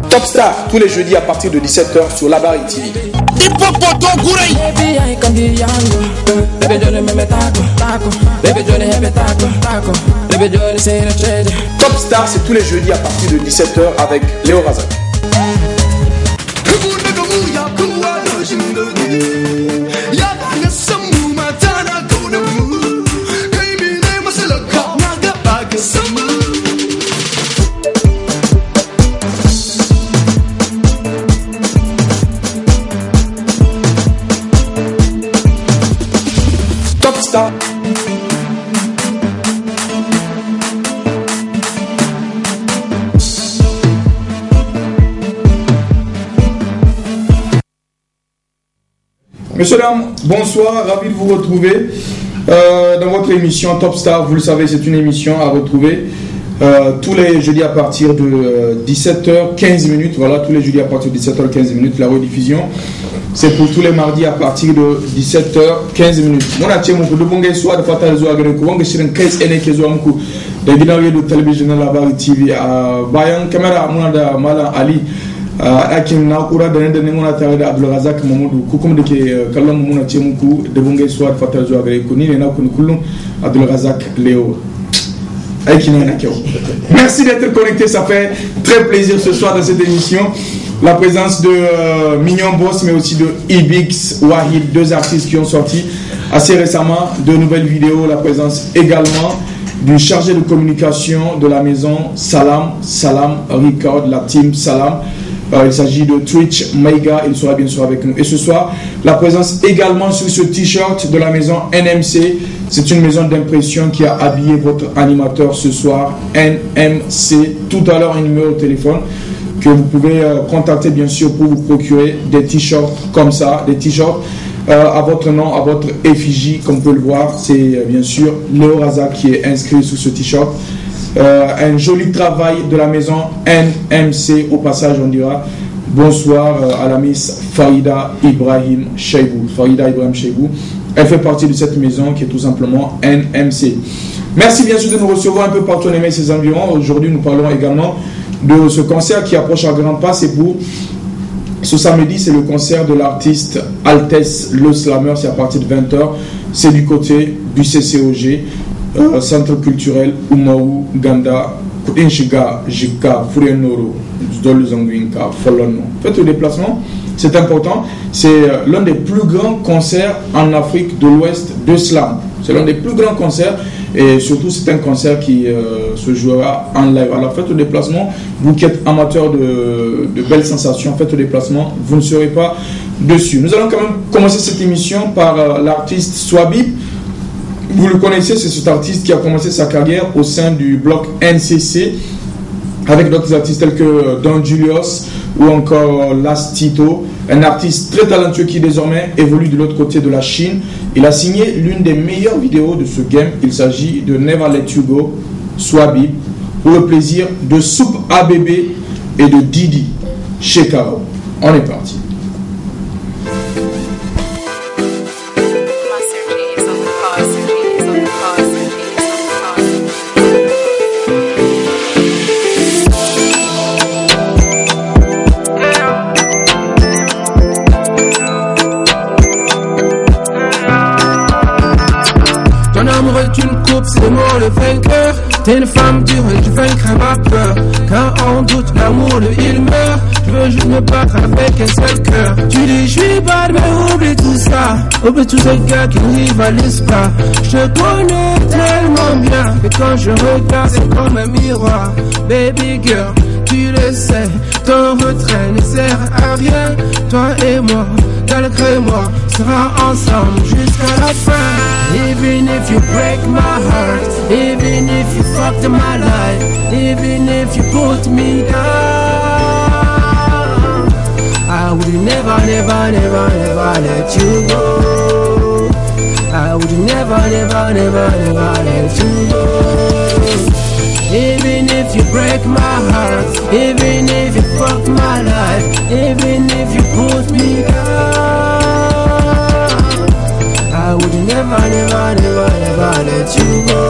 Top Star, tous les jeudis à partir de 17h sur Labari TV. Top Star, c'est tous les jeudis à partir de 17h avec Léo Razak. Top Star. Messieurs, dames, bonsoir, ravi de vous retrouver dans votre émission Top Star. Vous le savez, c'est une émission à retrouver tous les jeudis à partir de 17h15 minutes. Voilà, tous les jeudis à partir de 17h15 minutes, la rediffusion. C'est pour tous les mardis à partir de 17h15 minutes. Mon attirer mon coup de bon soir de fatal zo agre ko wanga shirin kai tsene ke zo muku da gidan radio television na Labari TV a bayan kamera muna da Malam Ali a ɗakin na'ura da nan da nan muna tare da Abdulrazak Mamudu ko kuma da ke kallon mu muna ce muku da bon gaisuwa da fatal zo agre ku ni ne na ku kullum Abdulrazak Léo. Merci d'être connecté, ça fait très plaisir ce soir dans cette émission. La présence de Mignon Boss, mais aussi de Ibix Wahid, deux artistes qui ont sorti assez récemment de nouvelles vidéos. La présence également du chargé de communication de la maison Salam Record, la team Salam. Il s'agit de Twitch Maiga, il sera bien sûr avec nous. Et ce soir, la présence également sur ce t-shirt de la maison NMC. C'est une maison d'impression qui a habillé votre animateur ce soir, NMC. Tout à l'heure, un numéro de téléphone que vous pouvez contacter bien sûr pour vous procurer des t-shirts comme ça, des t-shirts à votre nom, à votre effigie, comme vous pouvez le voir. C'est bien sûr Léo Razak qui est inscrit sur ce t-shirt. Un joli travail de la maison NMC. Au passage, on dira bonsoir à la Miss Farida Ibrahim Cheibou. Farida Ibrahim Cheibou, elle fait partie de cette maison qui est tout simplement NMC. Merci bien sûr de nous recevoir un peu partout en ses environs. Aujourd'hui, nous parlons également de ce concert qui approche à grands pas. C'est pour ce samedi, c'est le concert de l'artiste Altesse Le Slammer. C'est à partir de 20h. C'est du côté du CCOG. Centre culturel Umaru Ganda Kudinshiga Jika Furienoro Zdoluzangwinka Folono. Faites le déplacement, c'est important. C'est l'un des plus grands concerts en Afrique de l'Ouest de slam. C'est l'un des plus grands concerts et surtout c'est un concert qui se jouera en live. Alors faites le déplacement, vous qui êtes amateur de belles sensations, faites le déplacement, vous ne serez pas dessus. Nous allons quand même commencer cette émission par l'artiste Swabib. Vous le connaissez, c'est cet artiste qui a commencé sa carrière au sein du bloc NCC avec d'autres artistes tels que Don Julius ou encore Last Tito, un artiste très talentueux qui désormais évolue de l'autre côté de la Chine. Il a signé l'une des meilleures vidéos de ce game. Il s'agit de Never Let You Go, Swabib, pour le plaisir de Soup ABB et de Didi Shekaro. On est parti. C'est moi le vainqueur, t'es une femme dure et je vaincrai ma peur. Quand on doute, l'amour, il meurt. Je veux juste me battre avec un seul cœur. Tu dis je suis bad mais oublie tout ça. Oublie tous ces gars qui ne rivalisent pas. Je te connais tellement bien que quand je regarde c'est comme un miroir. Baby girl, tu le sais, ton retrait ne sert à rien. Toi et moi, malgré moi, sera ensemble jusqu'à la fin. Even if you break my heart, even if you fucked my life, even if you put me down, I would never, never, never, never let you go. I would never, never, never, never let you go. Even if you break my heart, even if you fuck my life, even if you put me down, I would never, never, never, never let you go.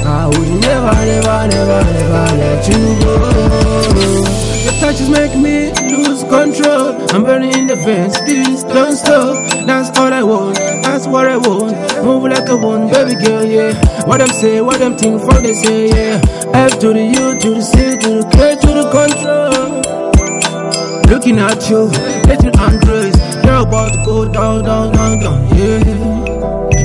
I would never, never, never, never don't stop. That's all I want, that's what I want. Move like a one, baby girl, yeah. What them say, what them think, for they say, yeah. F to the U, to the C, to the K, to the control. Looking at you, little Andres. You're about to go down, down, down, down, yeah.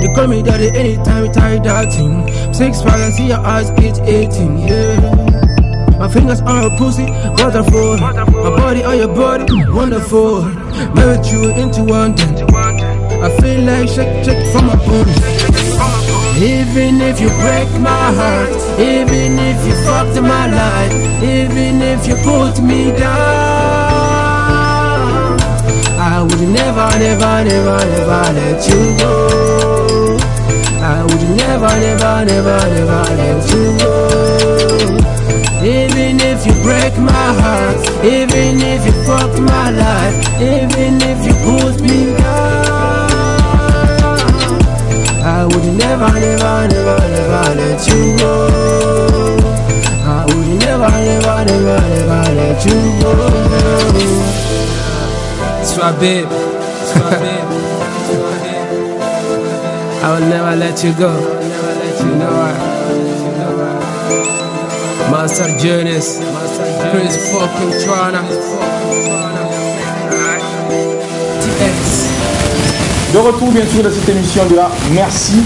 You call me daddy anytime you tie that thing. 6'5", I see your eyes, it's 18, yeah. My fingers on your pussy, waterfall. My body on your body, wonderful. Married you into one thing. I feel like shake from my body. Even if you break my heart, even if you fucked my life, even if you put me down, I would never, never, never, never let you go. I would never, never, never, never let you go. Even if you break my heart, even if you fucked my life, even if you put me down, I would never, never, never, never let you go. I would never, never, never, never let you go. Sois babe, I will never let you go. You know what? Master Jonas, Chris fucking Trana, TX. De retour bien sûr de cette émission de la merci.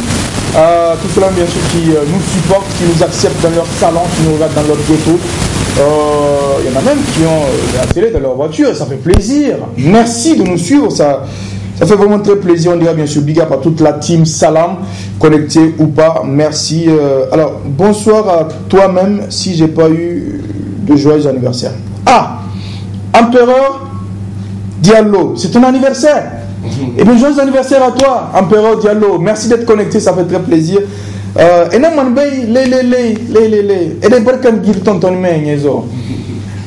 Tout cela bien sûr qui nous supportent, qui nous acceptent dans leur salon, qui nous regardent dans leur ghetto. Il y en a même qui ont la télé dans leur voiture, ça fait plaisir. Merci de nous suivre, ça fait vraiment très plaisir. On dira bien sûr big up à toute la team Salam, connectée ou pas, merci. Alors bonsoir à toi-même si j'ai pas eu de joyeux anniversaire. Ah, Empereur Diallo, c'est ton anniversaire. Et bien joyeux anniversaire à toi, Empereur Diallo. Merci d'être connecté, ça fait très plaisir. Et non man bay et des barkan gilton ton menyezo.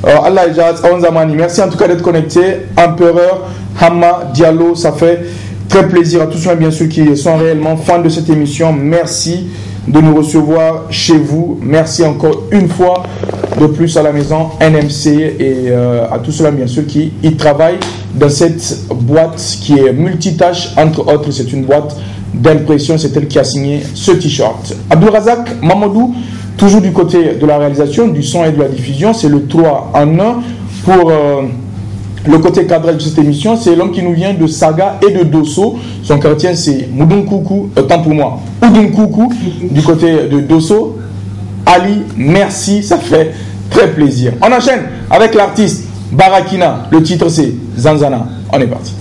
Allah jazz on zamani. Merci en tout cas d'être connecté, Empereur Hamma Diallo, ça fait très plaisir à tous ceux bien sûr qui sont réellement fans de cette émission. Merci de nous recevoir chez vous. Merci encore une fois de plus à la maison NMC et à tous ceux bien sûr qui y travaillent dans cette boîte qui est multitâche, entre autres c'est une boîte d'impression, c'est elle qui a signé ce t-shirt. Abdulrazak Mamadou, toujours du côté de la réalisation, du son et de la diffusion, c'est le 3 en 1 pour le côté cadrage de cette émission. C'est l'homme qui nous vient de Saga et de Dosso. Son quartier c'est Moudonkoukou, tant pour moi, Moudonkoukou du côté de Dosso. Ali, merci, ça fait très plaisir. On enchaîne avec l'artiste Barakina, le titre c'est Zanzana. On est parti.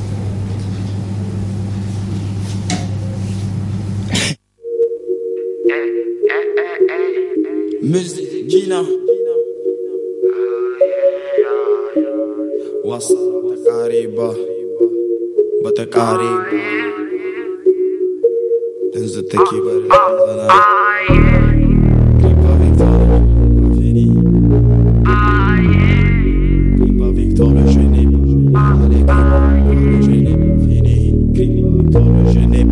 Music Gina Wasa Takariba Batakariba Tenzo Tekiba Kripa Victor le jeune est pas fini. Kripa Victor le jeune est pas fini. Kripa Victor le jeune est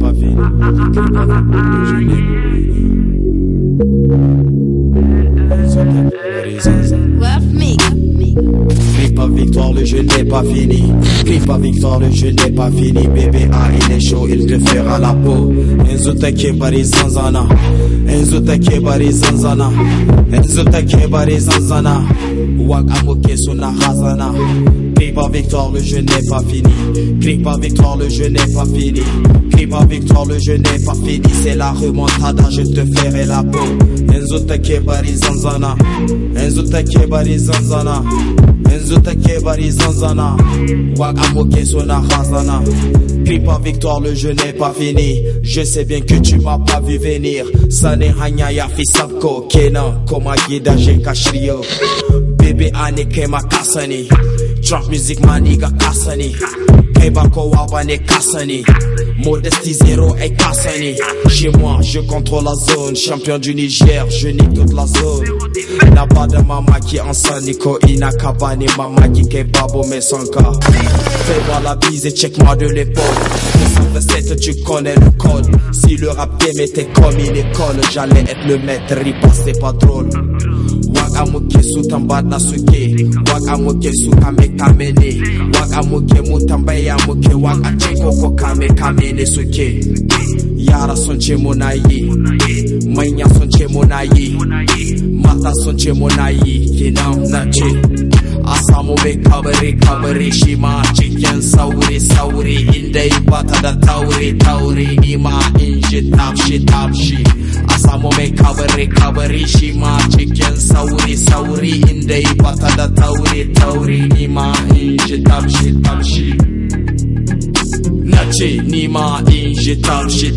Kripa Victoire, le jeu n'est pas fini. Kripa Victoire, le jeu n'est pas fini. Bébé A, il est chaud, il te fera la peau. Enzo Takebari Zanzana. Enzo Takebari Zanzana. Enzo Takebari Zanzana. Wak Amoke Sona Hazana. Kripa Victoire, le jeu n'est pas fini. Kripa Victoire, le jeu n'est pas fini. Kripa Victoire, le jeu n'est pas fini. C'est la remontada, je te ferai la peau. Enzo Takebari Zanzana. Enzo Takebari Zanzana. Enzo Takebari Zanzana. Wak Amoke Sona Hazana. Kripa Victoire, le jeu n'est pas fini. Je sais bien que tu m'as pas vu venir. Sane Hanya ya Fisabko Kena Koma Gida Kashrio. Bébé Ane Kema Kasani. Trap music maniga Kasani. Kebako Wabane Kasani. Modestie zéro et Kassani. Chez moi, je contrôle la zone. Champion du Niger, je nique toute la zone. N'a pas de maman qui ensemble Nico Inakabani. Maman qui kebabo mais sans cas. Fais-moi la bise et check-moi de l'épaule. 127, tu connais le code. Si le rap game était comme une école, j'allais être le maître, ripa c'est pas drôle. Waka muke su tambada suke, waka muke su kame kame ne, waka muke mu tambaya muke, waka ce koko kame kame ne suke. Yara sun ce muna yi, manya sun ce muna yi, mata sun ce muna yi, kenan na ce a samu mai kabari shi ma cikin sauri inda yi bata da tauri ni ma in shi tafshi a samu mai kabari shi ma cikin sauri inda yi bata da tauri ni ma in shi tafshi na ce ni ma in shi tafshi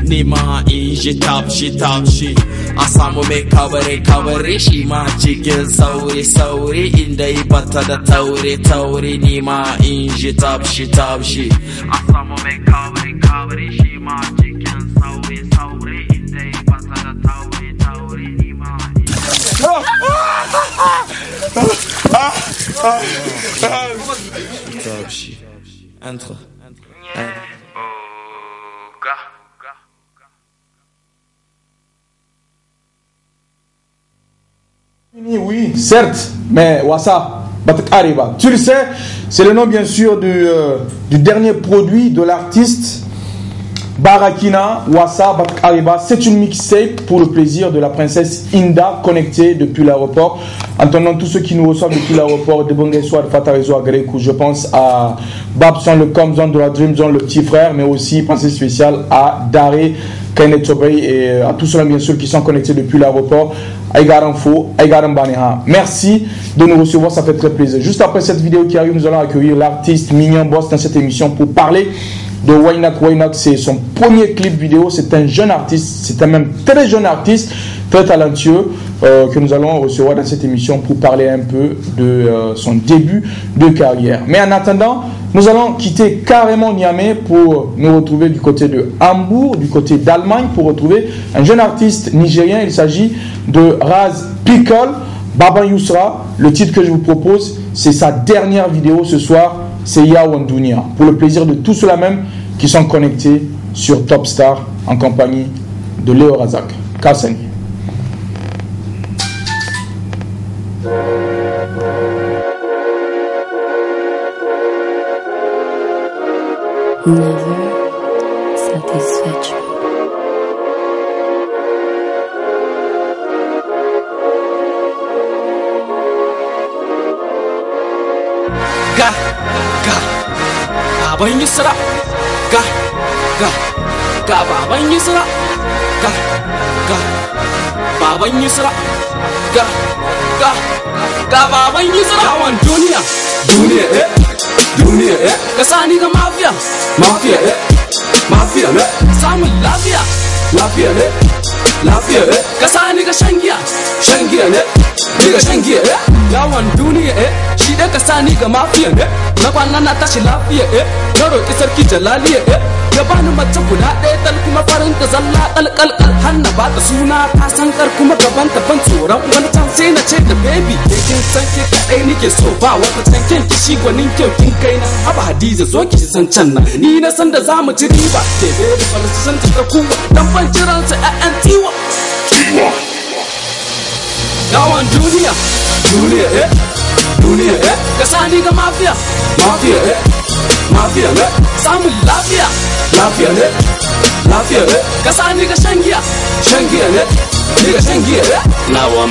ni ma in shi tafshi a samu mai kabari shi ma cikin sauri inda yi bata da tauri ni ma in shi tafshi a samu mai kabari shi ma cikin sauri inda yi bata da tauri ni ma tafshi entre Oui, certes, mais Wassa, Batakariba. Tu le sais, c'est le nom bien sûr du dernier produit de l'artiste Barakina, Wassa, Batakariba. C'est une mixtape pour le plaisir de la princesse Inda, connectée depuis l'aéroport. Entendant tous ceux qui nous reçoivent depuis l'aéroport de Bongaïsoa, de Fatarezo, à Grekou. Je pense à Babson, le Comzon de la Dream Zone, le petit frère, mais aussi pensée spéciale à Daré, Kenneth Sobey et à tous ceux-là bien sûr qui sont connectés depuis l'aéroport. Merci de nous recevoir, ça fait très plaisir. Juste après cette vidéo qui arrive, nous allons accueillir l'artiste Mignon Boss dans cette émission pour parler de Waynak. Waynak, c'est son premier clip vidéo. C'est un jeune artiste, c'est un même très jeune artiste, très talentueux, que nous allons recevoir dans cette émission pour parler un peu de son début de carrière. Mais en attendant, nous allons quitter carrément Niamey pour nous retrouver du côté de Hambourg, du côté d'Allemagne, pour retrouver un jeune artiste nigérien. Il s'agit de Raz Pickle, Baba Yousra. Le titre que je vous propose, c'est sa dernière vidéo ce soir, c'est Yawandunia. Pour le plaisir de tous ceux-là même qui sont connectés sur Top Star en compagnie de Léo Razak. Kassani. Never satisfactory. Baban Yusra, Baban Yusra, Baban Yusra, Baban Yusra. Kawan duniya kasani ga mafiya samun lafiya kasani ga shan giya ne diga shan giya yawan duniya shi da kasani ga mafiya ne na kwana na tashi lafiya na roƙi sarki jalaliya ya bani mace guda ɗaya tal kuma farin ta zalla kalkal hanna ba ta suna ta san kar kuma gaban ta ban tsoron wani can sai na ce da baby kin san ke kadai nake so ba wata can kin kishi gwanin kyau kin kai na haba Hadiza zo ki san can na ni na san da zamu ci riba ke baby falsasan ta kuwa dan ban jiran sa ƴaƴan tiwa yawan duniya kasani ga mafiya samun lafiya ne kasani ga shan giya ne diga shan giya. Now I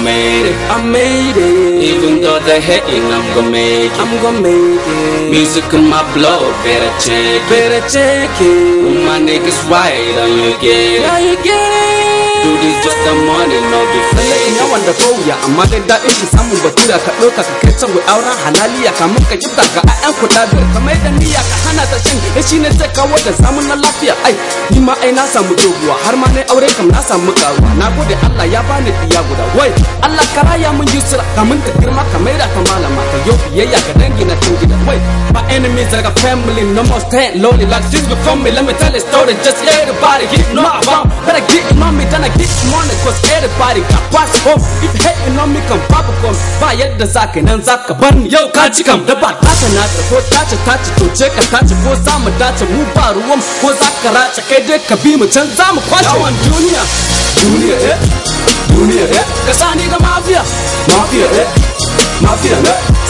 made it, even though they're hating, I'm gonna make it. Music in my blood, better check it. When my niggas right, you get it. Do this just the money, no be fake. Ina wanda kauya amma dai daɗin shi samun batura ka ɗauka ka kai can auren halaliya kamun ka kifta ga ƴaƴan kuɗa biyar ka mai da niyya ka hana ta shan da shi ne zai kawo da samun na lafiya ai ni ma ai na samu doguwa har ma na aure kam na samu karuwa na gode Allah ya bani diya guda wai Allah ka raya mun yusra kamun ta girma ka mai da ta malama ka yau biyayya ga dangi na tun gida wai my enemies like a family no more staying lonely like this before me let me tell a story just let everybody get know about better get on me then I get on the cause everybody got pass home. If you hating on me, come pop come. Ba yadda zaka nan zaka bar ni. Yau ka ci kam da ba taka nata ko tace to je ka tace ko za mu dace mu ba ruwan ko zaka race kai dai ka bi mu can za mu kwace. Yawan duniya ka sani ga mafiya ne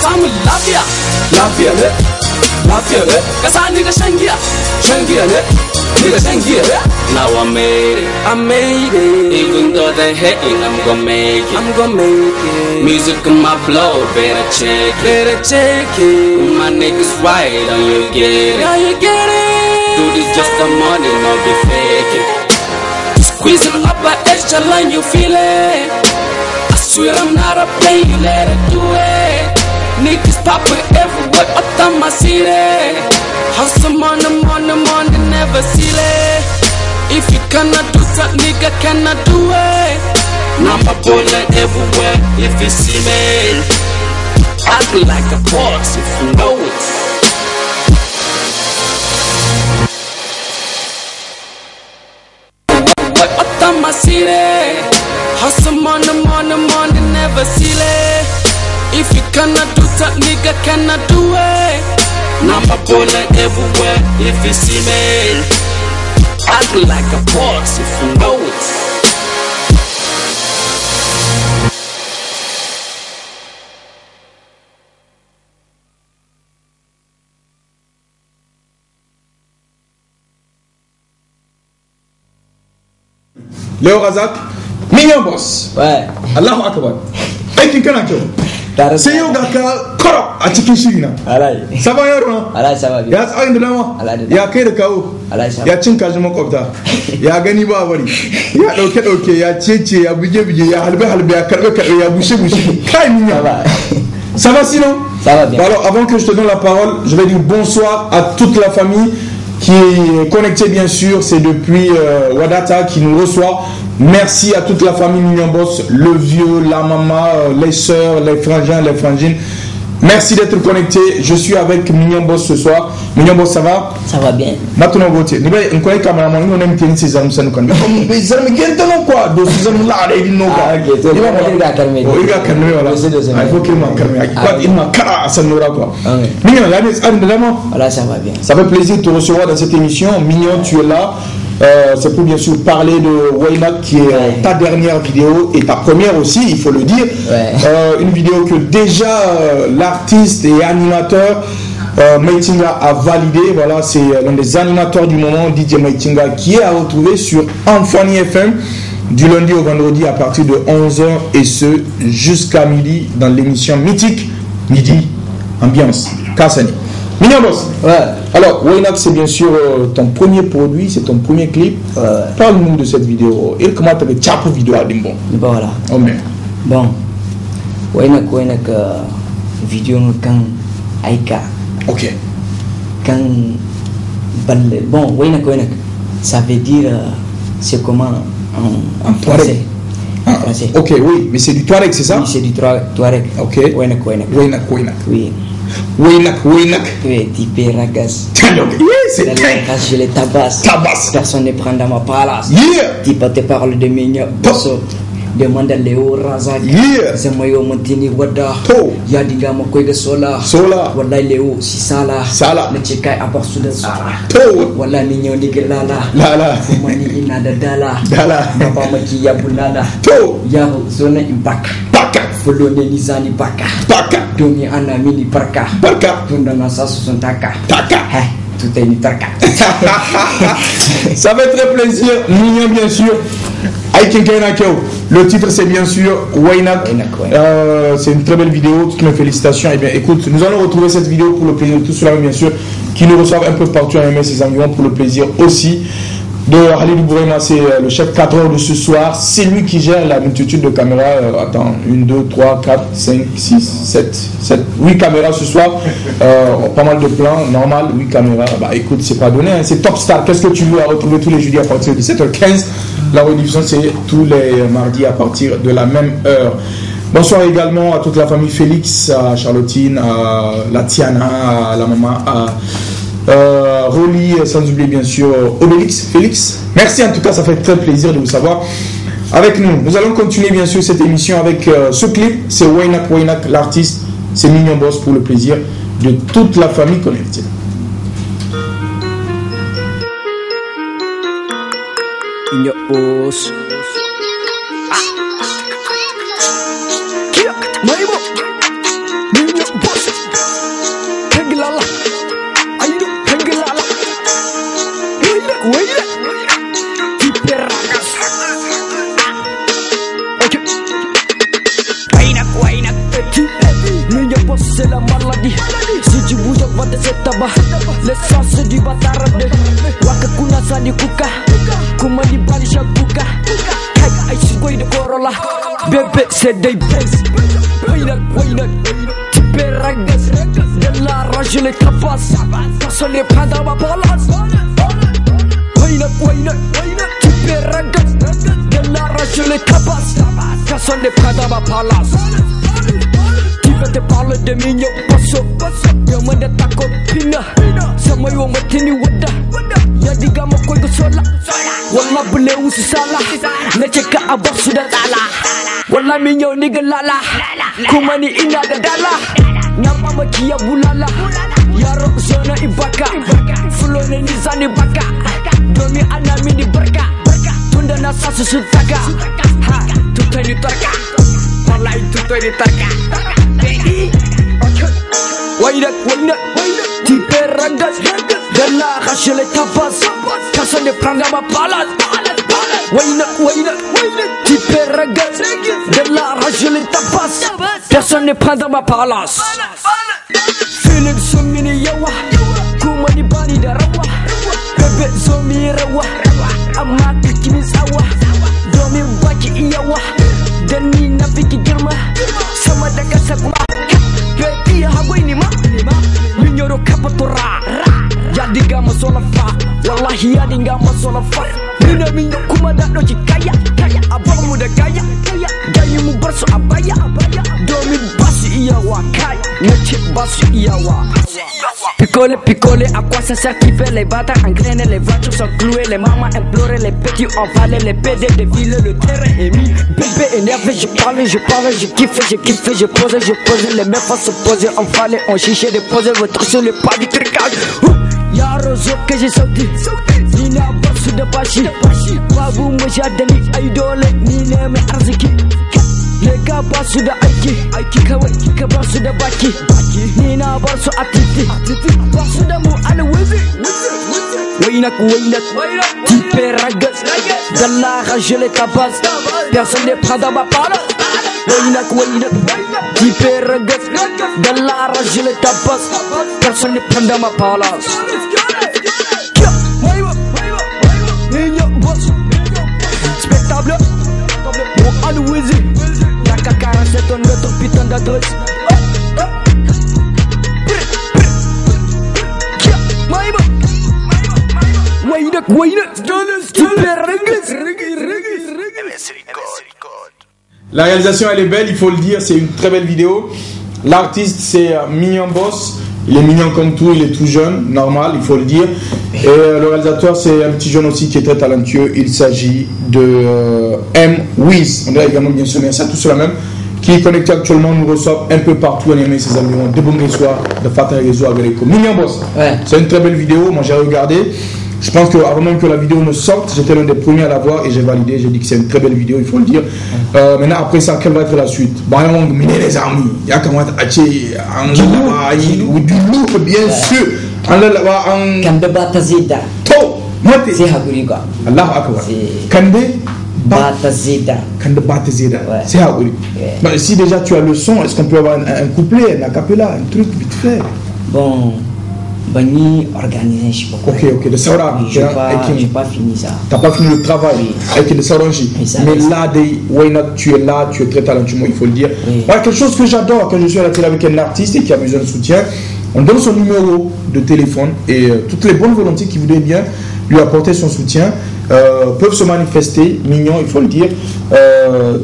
samun lafiya ka sani ga shan giya ne ni ga shan giya ne. Now I made it, even though they hating, I'm gonna make it. Music in my blood, better check it. My niggas right, and you get it. Do this just the money, not be faking. Squeezing up an extra line, you feel it. I swear I'm not a play, you let it do it. Niggas popping everywhere, up on my city. Hustle money, never see it. If you cannot do that, nigga cannot do it. Now my bullet everywhere, if you see me. Act like a boss, if you know it. Up on my city. Hustle money, never see it. If you cannot do that, nigga cannot do it. Now my bullet everywhere, if you see me. Act like a boss, if you know it. Léo Razak, Mignon Boss. Ouais. Allahu Akbar. Aikin kana kyau. Sai yau ga ka koro a cikin shiri na. Alai. Ça va yaro na? Alai ça va bien. Ya tsarin da dama? Ya kai da kawo. Alai ça va. Ya cin kaji makwabta. Ya gani ba bari. Ya dauke ya cece ya buge ya halbe ya karbe ya bushe. Kai Mignon. Ça va sinon? Ça va bien. Bon, alors avant que je te donne la parole, je vais dire bonsoir à toute la famille qui est connectée bien sûr, c'est depuis Wadata qui nous reçoit. Merci à toute la famille Mignon Boss, le vieux, la maman, les sœurs, les frangins, les frangines. Merci d'être connecté. Je suis avec Mignon Boss ce soir. Mignon Boss, ça va? Ça va bien. Maintenant, vous êtes. Nous avons un cameraman, nous avons un ces armes, ça nous connaît. Mais ça me guette non quoi? Donc, ces armes là, ils n'ont pas. Il va calmer. Il va calmer, voilà. Il faut qu'il m'a calmé. Il m'a cara, ça nous quoi. Mignon, il y a des armes de l'amant. Voilà, ça va bien. Ça fait plaisir de te recevoir dans cette émission. Mignon, tu es là. C'est pour bien sûr parler de Waynak qui est ta dernière vidéo et ta première aussi, il faut le dire. Une vidéo que déjà l'artiste et animateur Maitinga a validé. Voilà, c'est l'un des animateurs du moment, DJ Maitinga, qui est à retrouver sur Amphani FM du lundi au vendredi à partir de 11h et ce jusqu'à midi dans l'émission mythique Midi Ambiance Kassani. Mignon Boss. Ouais. Alors, Waynak, c'est bien sûr ton premier produit, c'est ton premier clip. Parle-nous de cette vidéo. Et comment tu as fait la vidéo à Dimbo? Voilà. Oh, mais. Bon. Waynak, vidéo quand Aïka. Ok. Quand Balle. Bon, Waynak, ça veut dire c'est comment en français. Français. Ok, oui, mais c'est du Touareg, c'est ça? Oui, c'est du Touareg. Ok. Waynak. Oui. Waynak. Oui, type ragas. Oui, c'est très. Je les tabasse. Personne ne prend dans ma palace. Yeah. Type te parle de Mignon Boss. Demande à Léo Razak. Yeah. C'est moi au Montini Wada. To. Yadiga Mokoy Sola. Wala Léo si Sala. Ne chekai à part sous de Sala. To. Wala Mignon Nigelala. Lala. Mani Inada Dala. Papa Maki Yabulala. To. Yaro Zona Impaka. Follow Nizani Baka. Domi Anna Mini Parka. Tundana Sasu Sontaka. Tout est une tarka. Ça fait très plaisir, Mignon bien sûr. Le titre c'est bien sûr Waynak. C'est une très belle vidéo, toutes mes félicitations. Et bien écoute, nous allons retrouver cette vidéo pour le plaisir de tous ceux-là bien sûr qui nous reçoivent un peu partout à aimer ses environs pour le plaisir aussi de Khalid Bourema, c'est le chef cadreur de ce soir. C'est lui qui gère la multitude de caméras. Attends, 1, 2, 3, 4, 5, 6, 7, 8 caméras ce soir. Pas mal de plans, normal, 8 caméras. Bah écoute, c'est pas donné, hein. C'est Top Star. Qu'est-ce que tu veux à retrouver tous les jeudis à partir de 17h15. La rediffusion, c'est tous les mardis à partir de la même heure. Bonsoir également à toute la famille Félix, à Charlottine, à la Tiana, à la maman, à Rolly, sans oublier bien sûr Obélix, Félix. Merci en tout cas, ça fait très plaisir de vous savoir. avec nous. Nous allons continuer bien sûr cette émission avec ce clip. C'est Waynak, l'artiste. C'est Mignon Boss pour le plaisir de toute la famille connectée. Mignon Boss. C'est la maladie. Si tu bouges, on va te faire tabac. L'essence du bâtard. Waka kuna sani kuka. Kumani bali shakuka. Kaka ici boy de Corolla. Bébé c'est des bains. Waynak. Tu peux ragas. De la rage les tapas. Personne n'est pas dans ma balance. Waynak. Tu peux ragas. De la rage les tapas. Personne n'est pas dans ma balance. Je te parle de Mignon Boss. Yo manda ta copine. Sama yo matini wada. Ya diga mo koy go sola. Walla bule usi sala. Na cheka abos sudah tala. Walla Mignon nigga lala. Kumani ina da dala. Nama makia bulala. Yaro zona ibaka. Fulo ne nizani baka. Domi anami ni berka. Tunda nasa susutaka. Ha, tutani tarka. Wallahi tutani tarka. Waynak, tu peux ragas. De la rage les tapas. Personne ne prendra ma balade. Waynak, tu peux ragas. De la rage les tapas. Personne ne prendra ma balade. Feeling sumini yawa. Kumani bani darawa. Bebe zomi rawa. Amaki kimi sawa. Domi baki iyawa. Dani nafiki girma. Sama daga sakuma. Iya hagoi ni ma Minyoro kapatora Jadi gak masalah fa Wallahi jadi gak masalah fa Mina minyo kumada doji kaya Abang muda kaya Gayu mu berso abaya Domi basi iya wa kaya Ngecek basi iya wa Picole, à quoi ça sert kiffer les bâtards engrainer, les voitures sont clouées, les mamans implorer, les petits envalés, les PD défiler, le terrain est mis. Bébé énervé, je parlais, je kiffe, je posais, les meufs vont se poser, on fallait, on chichait, déposer votre sur le pas du tricage. Y'a Rozo que j'ai sauté, Nina Boss de Bashi, Babu Mojadani, Idole, Nina me Arziki. Les gars bossent de Aiki Kawe, Kika boss de Baki, Nina boss Atiti, boss de Mou Alawezi. Waynak, tu peux ragas. De la rage les tapas. Personne ne prend dans ma parole. Waynak, tu peux ragas. De la rage les tapas. Personne ne prend dans ma parole. Mignon Boss. Spectable. Mou Alawezi. Yaka 47 tonnes de ton putain d'adresse. La réalisation elle est belle, il faut le dire, c'est une très belle vidéo. L'artiste c'est Mignon Boss. Il est mignon comme tout, il est tout jeune, normal, il faut le dire. Et le réalisateur c'est un petit jeune aussi qui est très talentueux. Il s'agit de M. Wiz. On a également bien sûr, ça tout cela même. Qui est connecté actuellement, nous reçoit un peu partout, on aime ses environs, de bons soirs, de Fatah Réseau avec Mignon Boss. Ouais. C'est une très belle vidéo, moi j'ai regardé. Je pense qu'avant même que la vidéo ne sorte, j'étais l'un des premiers à la voir et j'ai validé, j'ai dit que c'est une très belle vidéo, il faut le dire. Maintenant, après ça, quelle va être la suite? Bayang, miner les amis, il y a comment être ou du lourd, bien sûr. Kande bata zida. To, moi c'est hakuri quoi. Allah akbar. Kande bata zida. Kande bata zida. C'est hakuri. Si déjà tu as le son, est-ce qu'on peut avoir un couplet, un acapella, un truc vite fait? Bon. Bani organisé, je sais pas quoi. Ok, de Saura. J'ai pas fini ça. T'as pas fini le travail avec le Sarangi. Mais là, Waynak, tu es là, tu es très talentueux, il faut le dire. Oui. Voilà, quelque chose que j'adore quand je suis à la télé avec un artiste et qui a besoin de soutien, on donne son numéro de téléphone et toutes les bonnes volontés qui voudraient bien lui apporter son soutien peuvent se manifester. Mignon, il faut le dire.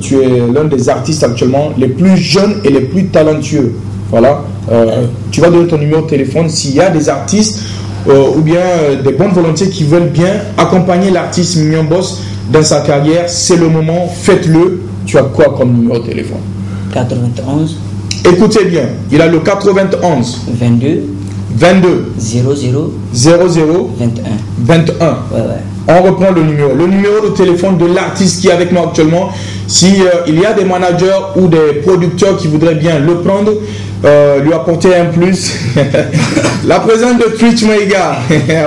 Tu es l'un des artistes actuellement les plus jeunes et les plus talentueux. Voilà. Tu vas donner ton numéro de téléphone s'il y a des artistes ou bien des bonnes volontés qui veulent bien accompagner l'artiste Mignon Boss dans sa carrière. C'est le moment, faites-le. Tu as quoi comme numéro de téléphone? 91. Écoutez bien, il a le 91 22 00 21. 21. Ouais. On reprend le numéro de téléphone de l'artiste qui est avec moi actuellement. Si il y a des managers ou des producteurs qui voudraient bien le prendre, lui apporter un plus. La présence de Twitch Maïga,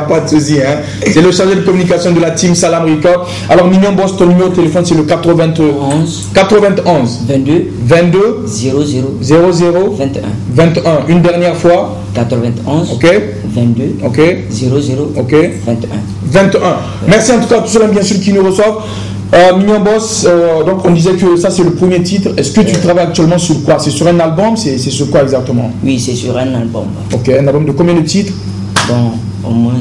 pas de souci, hein. C'est le chargé de communication de la team Salam Record. Alors Mignon Boss, ton numéro de téléphone c'est le 91 22 00 21. Une dernière fois. 91 ok 22 ok 00 ok 21. Merci en tout cas à tous ceux-là bien sûr qui nous reçoivent. Mignon Boss, donc on disait que ça c'est le premier titre. Est-ce que tu travailles actuellement sur quoi? C'est sur un album? C'est sur quoi exactement? Oui, c'est sur un album. Ok, un album de combien de titres? Bon, au moins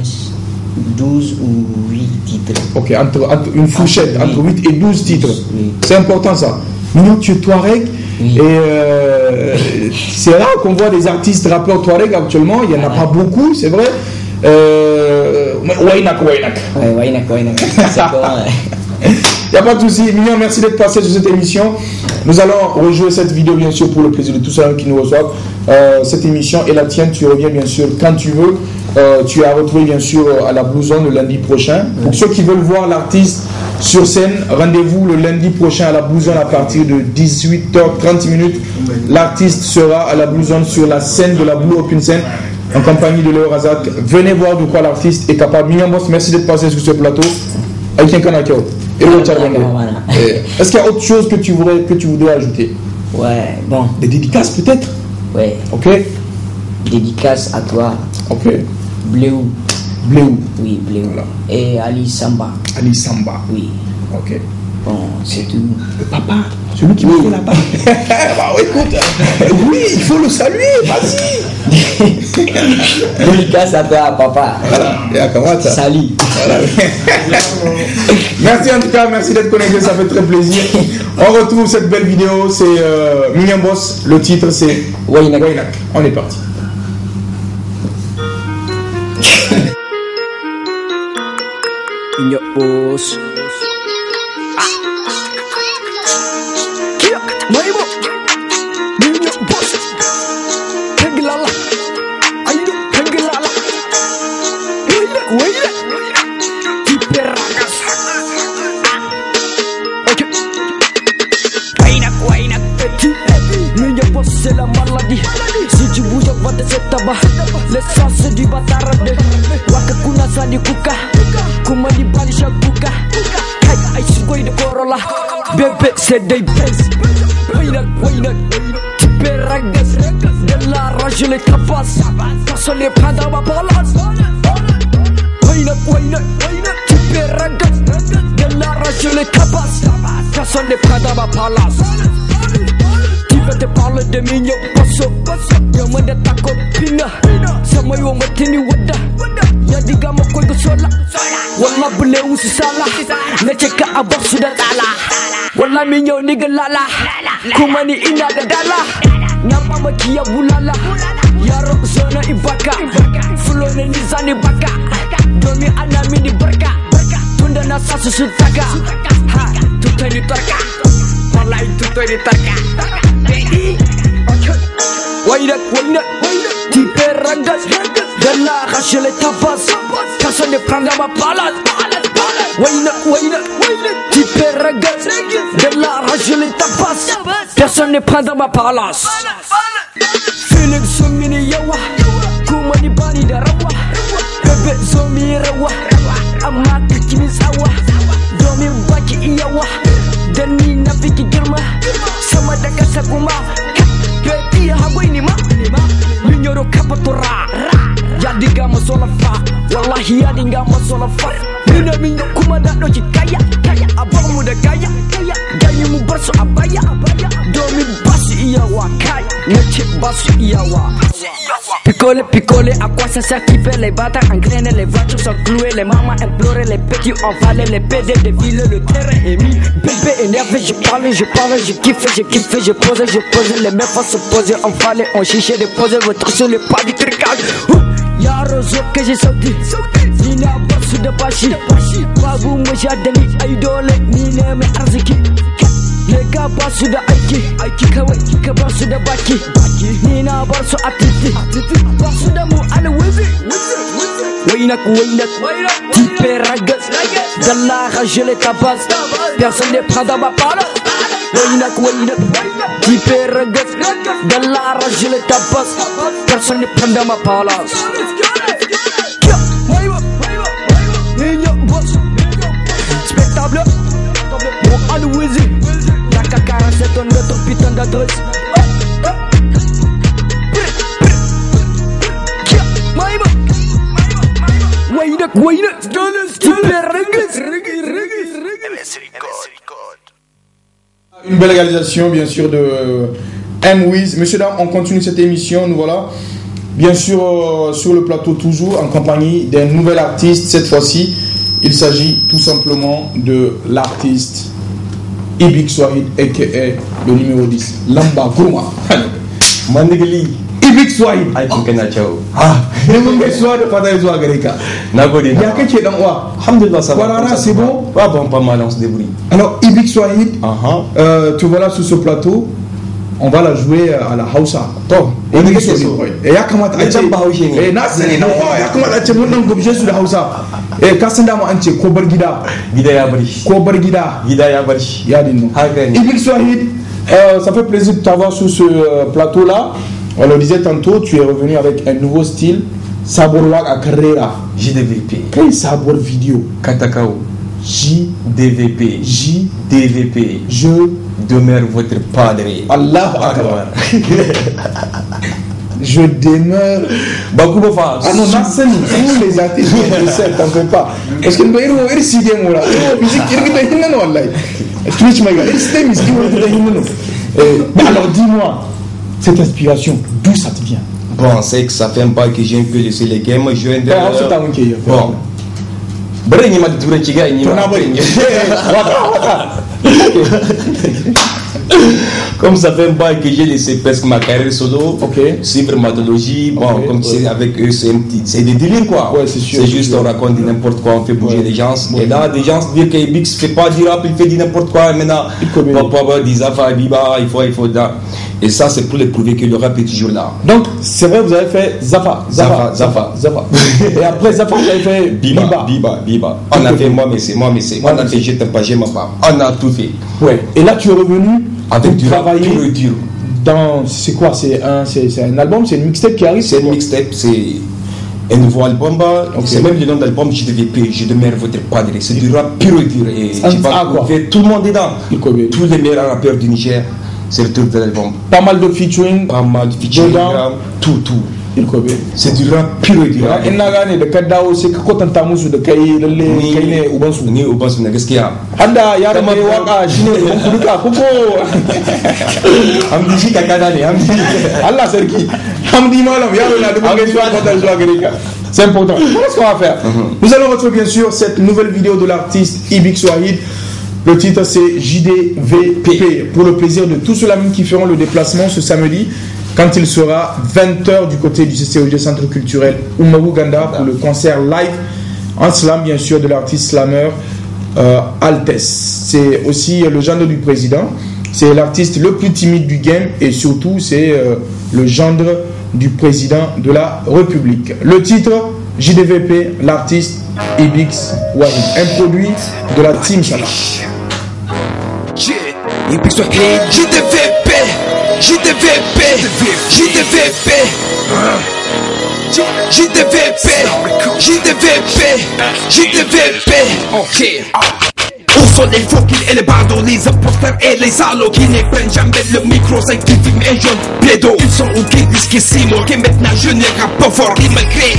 12 ou 8 titres. Ok, entre une fourchette, entre 8 et 12 titres. Oui. C'est important ça. Mignon, tu es Touareg. Oui. Et c'est rare qu'on voit des artistes rappeurs Touareg actuellement. Il n'y en a pas beaucoup, c'est vrai. Wainak. Ouais, Wainak. C'est quoi, Il n'y a pas de souci. Mignon, merci d'être passé sur cette émission. Nous allons rejouer cette vidéo bien sûr pour le plaisir de tous ceux qui nous reçoivent. Cette émission est la tienne. Tu reviens bien sûr quand tu veux. Tu es à retrouver bien sûr à la Blue Zone le lundi prochain. Pour ceux qui veulent voir l'artiste sur scène, rendez-vous le lundi prochain à la Blue Zone à partir de 18h30. L'artiste sera à la Blue Zone sur la scène de la Blue Open Scène en compagnie de Léo Razak. Venez voir de quoi l'artiste est capable. Mignon Boss, merci d'être passé sur ce plateau. Est-ce qu'il y a autre chose que tu voudrais ajouter? Ouais, bon. Des dédicaces peut-être? Ouais. Ok. Dédicace à toi. Ok. Bléou. Oui, Bléou. Voilà. Et Ali Samba. Oui. Ok. Bon, c'est tout. Le papa, celui qui me fait là-bas. Bah écoute, oui, il faut le saluer, vas-y. Dédicace à toi, papa. Voilà. Salut. Voilà. Merci en tout cas, merci d'être connecté, ça fait très plaisir. On retrouve cette belle vidéo, c'est Mignon Boss, le titre c'est Wainak. On est parti. Inyos. C'est la maladie. Si tu bouges, on va te faire tabac. L'essence du bâtard. Waka kuna sani kuka. Kumani bali shakuka. Kai, I suis de Corolla. Bébé, c'est des baisses. Wainak. Tu peux ragas. De la rage, les tapas. Personne n'est pas dans ma balance. Wainak. Tu peux ragas. De la rage, les tapas. Personne n'est pas dans ma balance. Je te parle de Mignon Bosso. Y'a moins de ta copine. Sama yo matini wada. Y'a des gars ma koi sola. Wallah bule usi sala. Na cheka abor sudah tala. Wallah Mignon nigga lala. Kumani ina da dala. Nyapa makia bulala. Yaro zona ibaka. Flow ne nizani baka. Domi ana mini berka. Tunda nasa susu taka. Ha, tutai ni tarka. Wallah tutai ni tarka. Wainak, tu peux ragas. De la rage les tapas. Personne ne prendra ma balade. Wainak, tu peux ragas. De la rage les tapas. Personne ne prendra ma balade. Feeling so mini yawa. Kumani bani darawa. Bebe zomi rawa. Amaka kimi sawa. Domi baki iyawa. Dani nafiki girma. Sama daga sakuma. Beti hagoi ni ma. Minyoro kapatora. Yadiga masola fa. Wallahi yadiga masola fa. Mina minyo kuma da doji kaya. Abang muda kaya. Gayi mu berso abaya. Domi basu iyawa kaya. Nece basu iyawa. Picole, à quoi ça sert qui fait les bâtards engrainer, les voitures sont clouées, les mamans implorées, les petits envalés, les PD défilés, le terrain est mis. Bébé énervé, je parle, je kiffe, je pose, les meufs vont se poser, envalés, on chiché, déposer votre sur le pas du tricage. Y'a Rozo que j'ai sauté, Dina Boss, su da bashi babu mashadani ai dole ni ne mai arziki lega ba su da aiki kawai ka ba su da baki ni na bar su a titi ba su da mu alwizi wainak type ragas dalla je les tabasse personne ne prend dans ma parole wainak type ragas dalla je les tabasse personne ne prend dans ma parole spectacle mon alwizi y'a 47 tonnes de ton putain d'adresse Une belle réalisation bien sûr de M-Wiz. Messieurs, dames, on continue cette émission. Nous voilà bien sûr sur le plateau toujours en compagnie d'un nouvel artiste. Cette fois-ci, il s'agit tout simplement de l'artiste Ibix Wahid aka le numéro 10 Lamba Gourma. Mandigli Ibix Wahid. Ai kana chao. Ne mun gaisuwa da fata zuwa gare ka. Nagode. Ya kake dan uwa? Alhamdulillah ça va. Voilà, c'est bon. Pas bon, pas mal, on se débrouille. Alors Ibix Wahid, tu vois là sur ce plateau, on va la jouer à la Hausa. To, Ibix Wahid. Et ya kamata a ce eh na sani na ya kamata a ce mun dan gobje su da Hausa. Ka san da mu an ce ko bar gida. Gida ya bari. Ko bar gida. Gida ya bari. Ya dinno. Ibix Wahid, ça fait plaisir de t'avoir sur ce plateau là. On le disait tantôt, tu es revenu avec un nouveau style, Saborwag à Carrera. JDVP. Quel Sabor vidéo? Katakao. JDVP. JDVP. Je demeure votre padre. Allah Akbar. Je demeure. Bakuba Fa. Ah non, nous les artistes, je sais, t'en fais pas. Parce que nous avons eu si bien là. Musique, il y a une non, Allah. Twitch, my gars, c'est musique, alors dis-moi. Cette inspiration, d'où ça te vient? Bon, c'est que ça fait un bail que j'ai un peu laissé les games. Je viens de. Bon. Bref, m'a dit que tu gagnes. Comme ça fait un bail que j'ai laissé presque ma carrière solo, suivre matologie, bon, comme tu sais, avec eux, c'est des délires quoi. Ouais, c'est sûr. C'est juste, on raconte n'importe quoi, on fait bouger les gens. Et là, des gens se disent que Ibix fait pas du rap, il fait du n'importe quoi. Et maintenant, papa dit Zafa, Biba, il faut. Et ça, c'est pour les prouver que le rap est toujours là. Donc, c'est vrai, vous avez fait Zafa. Et après Zafa, vous avez fait Biba. On a fait moi, mais c'est. On a fait Je t'aime pas, j'aime pas. On a tout fait. Ouais. Et là, tu es revenu avec du travailler pur et dur. Dans, c'est quoi? C'est un album, c'est une mixtape qui arrive? C'est une mixtape, c'est un nouveau album. C'est même le nom d'album JDVP, Je demeure votre padre. C'est du rap pur et dur. Et tu vas trouver tout le monde dedans. Tous les meilleurs rappeurs du Niger. C'est le truc de l'album. Pas mal de featuring. Tout. C'est du rap pur et dur. Et nagane de kadao c'est que quand tamusu de kai ne ubansu ni ubansu na gaskiya handa ya da mai waka shine ban kuduka koko amdi shi kakada ne amdi Allah sarki amdi malam yaro na da gaisuwa da zuwa gare ka. C'est important. Voilà ce qu'on va faire. Nous allons retrouver bien sûr cette nouvelle vidéo de l'artiste Ibix Wahid. Le titre c'est JDVP. Pour le plaisir de tous ceux-là même qui feront le déplacement ce samedi, quand il sera 20h du côté du CCOG Centre Culturel Umaru Ganda pour le concert live en slam bien sûr de l'artiste slammer Altes. C'est aussi le gendre du président. C'est l'artiste le plus timide du game et surtout c'est le gendre du président de la République. Le titre JDVP, l'artiste Ibix Wahid, un produit de la Team Salah. Ibix Wahid, JDVP, JDVP, JDVP, JDVP, ok. Où sont les faux et les bardeaux, les imposteurs et les salauds qui ne prennent jamais le micro, c'est qui filment et jeunes plaidos. Ils sont où qui disent que c'est moi qui maintenant je n'ai pas fort, qui me crée.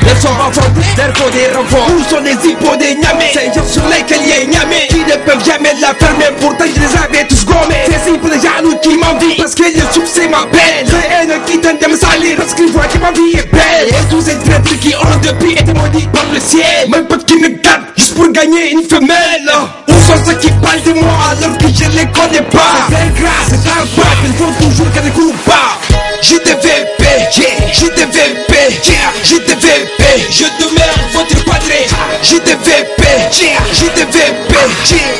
Ils sont renforts, l'air pour des renforts. Où sont les hippos des Niamey? C'est gens sur lesquels il y a Niamey qui ne peuvent jamais la fermer, pourtant je les avais tous gommés. C'est simple les jaloux qui m'envient parce que le succès m'appelle. C'est haine qui tente de me salir parce qu'ils voient que ma vie est belle. Et tous ces traîtres qui ont depuis été maudits par le ciel. Même pas qui me gardent juste pour gagner une femelle. Où sont ceux qui parlent de moi alors que je les connais pas? C'est ingrat, c'est un pape, ils font toujours qu'un coup pas. JDVP, JDVP, JDVP, je demeure votre padre. JDVP, JDVP,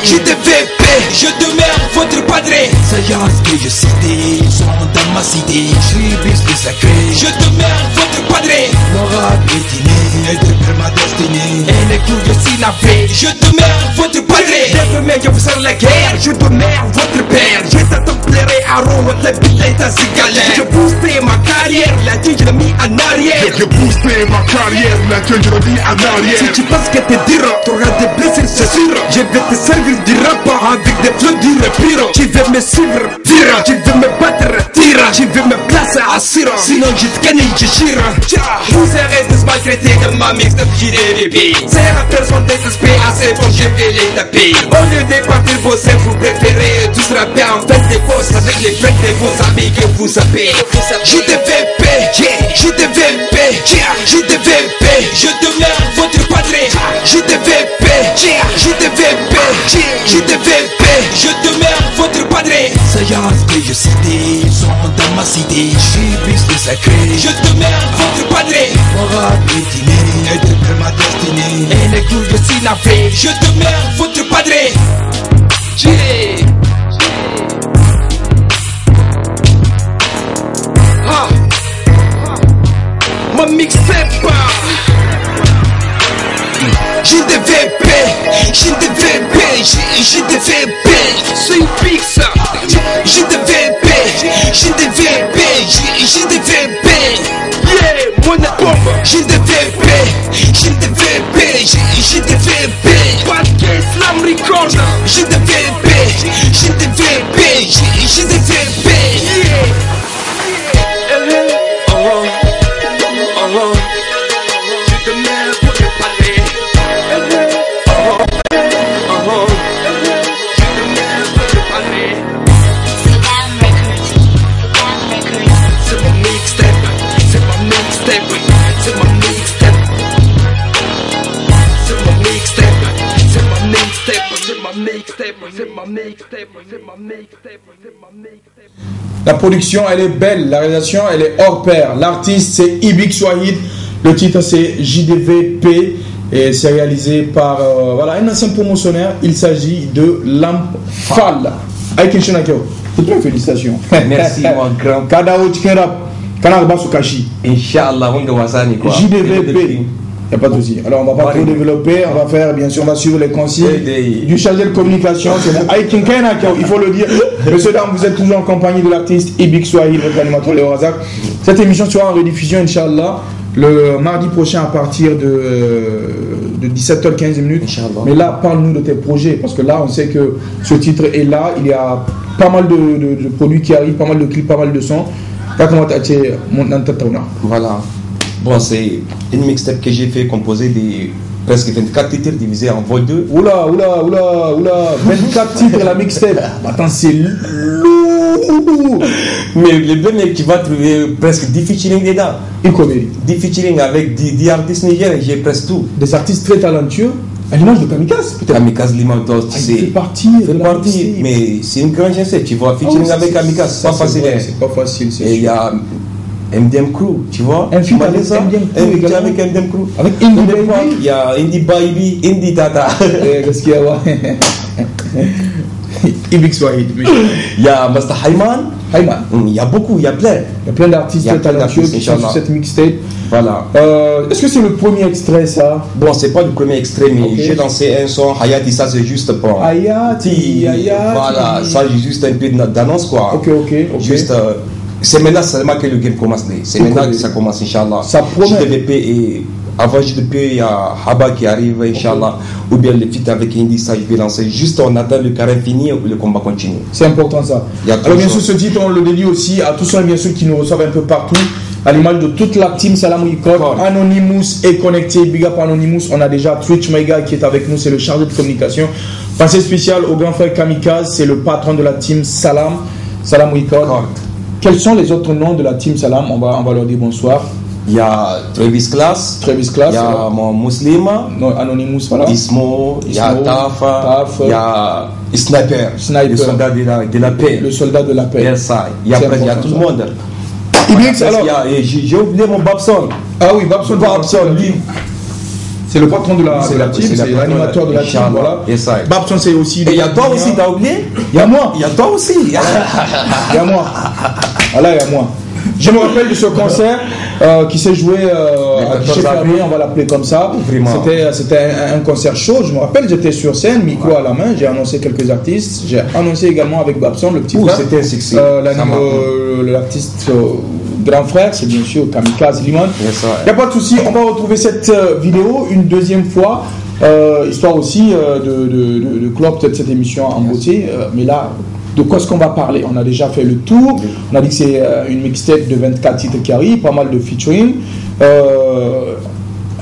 JDVP. Je demeure votre padré. Ça y est, ce que je citais, ils sont dans ma cité. Je suis plus sacré. Je demeure votre padré. Mon rap est inné, et de ma destinée. Et les coups, je suis navré. Je demeure votre padré. Dès que vous serez la guerre, je demeure votre père. Je t'attemplerai à Rome, la bille est à galère. Je boosterai ma carrière, la tue, je l'ai mis en arrière. Je boosterai ma carrière, la tue, je l'ai mis en arrière. Si tu penses que t'es dur, t'auras des blessures, c'est sûr. Je vais te servir du rap avec des flots du pire. Tu veux me suivre, tire. Tu veux me battre, tire. Tu veux me placer, assure. Sinon je te gagne, je chire. Vous serez tous maltraités de ma mix de JDVP. C'est la personne désespérée, assez bon, je vais les taper. Au lieu de partir bosser, vous préférez tous rapper en fait des bosses avec les frères de vos amis que vous savez. JDVP, JDVP, JDVP. Je demeure votre padré. JDVP, JDVP, JDVP. Je demeure votre padré. Ça y est, ce que je citais, ils sont dans ma cité. Je suis plus sacré. Je demeure votre padré. Mon rap est inné, et de ma destinée. Et les coups, je suis navré. Je demeure votre padré. Ma mixtape. JDVP, JDVP, JDVP. C'est une pix. JDVP, JDVP, JDVP. Yeah, mon bombe. JDVP, JDVP, JDVP. Parquet Slam Record. JDVP, JDVP, JDVP. Yeah. La production, elle est belle, la réalisation, elle est hors pair. L'artiste, c'est Ibix Wahid. Le titre, c'est JDVP. Et c'est réalisé par voilà, un ancien promotionnaire. Il s'agit de Lampfal. Aïkin Chenakeo. Toutes mes félicitations. Merci, mon grand. Kadao Tikenrap. Kanarba Sukashi. Inch'Allah, on va s'en quoi. JDVP. Il n'y a pas de souci. Alors, on va pas trop développer. On va faire, bien sûr, on va suivre les consignes du chargé de communication. Il faut le dire. Monsieur, dames, vous êtes toujours en compagnie de l'artiste Ibix Wahid, votre animateur Léo Razak. Cette émission sera en rediffusion, Inch'Allah, le mardi prochain à partir de 17h15. Mais là, parle-nous de tes projets. Parce que là, on sait que ce titre est là. Il y a pas mal de produits qui arrivent, pas mal de clips, pas mal de sons. Voilà. Bon, c'est une mixtape que j'ai fait composée de presque 24 titres divisés en vol 2. Oula, 24 titres la mixtape. Attends, c'est lourd. Mais le problème est que tu vas trouver presque 10 featuring dedans. 10 featuring avec 10 artistes nigériens, j'ai presque tout. Des artistes très talentueux. À l'image de Kamikaze, peut-être. Kamikaze Limantos, tu sais. Il fait partie. Mais c'est une grande chance, tu vois. Featuring avec Kamikaze, c'est pas facile. C'est pas facile, c'est sûr. Et il y a MDM Crew, tu vois. Un film avec MDM Crew. Avec MDM Crew. Avec Indie Baby. Il y a Indie Baby, Indie Tata. Qu'est-ce qu'il y a? Ibix Wahid. Il y a Master Hayman. Il y a beaucoup, il y a plein. Il y a plein d'artistes talentueux qui sont sur cette mixtape. Voilà. Est-ce que c'est le premier extrait, ça? Bon, c'est pas le premier extrait, mais j'ai lancé un son. Hayati, ça c'est juste pour. Hayati. Voilà, ça j'ai juste un peu d'annonce, quoi. Ok. Juste. C'est maintenant seulement que le game commence. C'est maintenant que ça commence, Inch'Allah. Ça promet. JDVP et avant JDVP, il y a Haba qui arrive, Inch'Allah. Ou bien le feat avec Indy, ça je vais lancer. Juste on attend le carré fini et le combat continue. C'est important ça. Alors bien sûr, ce titre, on le dédie aussi à tous ceux bien sûr qui nous reçoivent un peu partout. À l'image de toute la team Salam Record, Anonymous est connecté. Big up Anonymous. On a déjà Twitch Mega qui est avec nous, c'est le chargé de communication. Pensée spéciale au grand frère Kamikaze, c'est le patron de la team Salam Record. Quels sont les autres noms de la team Salam? On va leur dire bonsoir. Il y a Travis Class. Il y a mon Muslima. Anonymous, voilà. Ismo. Il y a Tafa. Il y a Sniper. Le soldat de la paix. Le soldat de la paix. Il y a tout le monde. Ibix, alors. J'ai oublié mon Babson. Ah oui, Babson. C'est le patron de la team, c'est l'animateur de la team. Voilà. Babson, c'est aussi. Et il y a toi aussi, t'as oublié? Il y a moi. Il y a toi aussi. Il y a moi. Voilà, il y a moi. Je me rappelle de ce concert qui s'est joué à Guichet Fermé, on va l'appeler comme ça. C'était un concert chaud. Je me rappelle, j'étais sur scène, micro à la main, j'ai annoncé quelques artistes. J'ai annoncé également avec Babson, le petit frère. C'était un succès. L'artiste grand frère, c'est bien sûr Kamikaze Limon. Il n'y a pas de souci, on va retrouver cette vidéo une deuxième fois, histoire aussi de clore peut-être cette émission en beauté. Mais là, de quoi est-ce qu'on va parler? On a déjà fait le tour. On a dit que c'est une mixtape de 24 titres qui arrive, pas mal de featuring.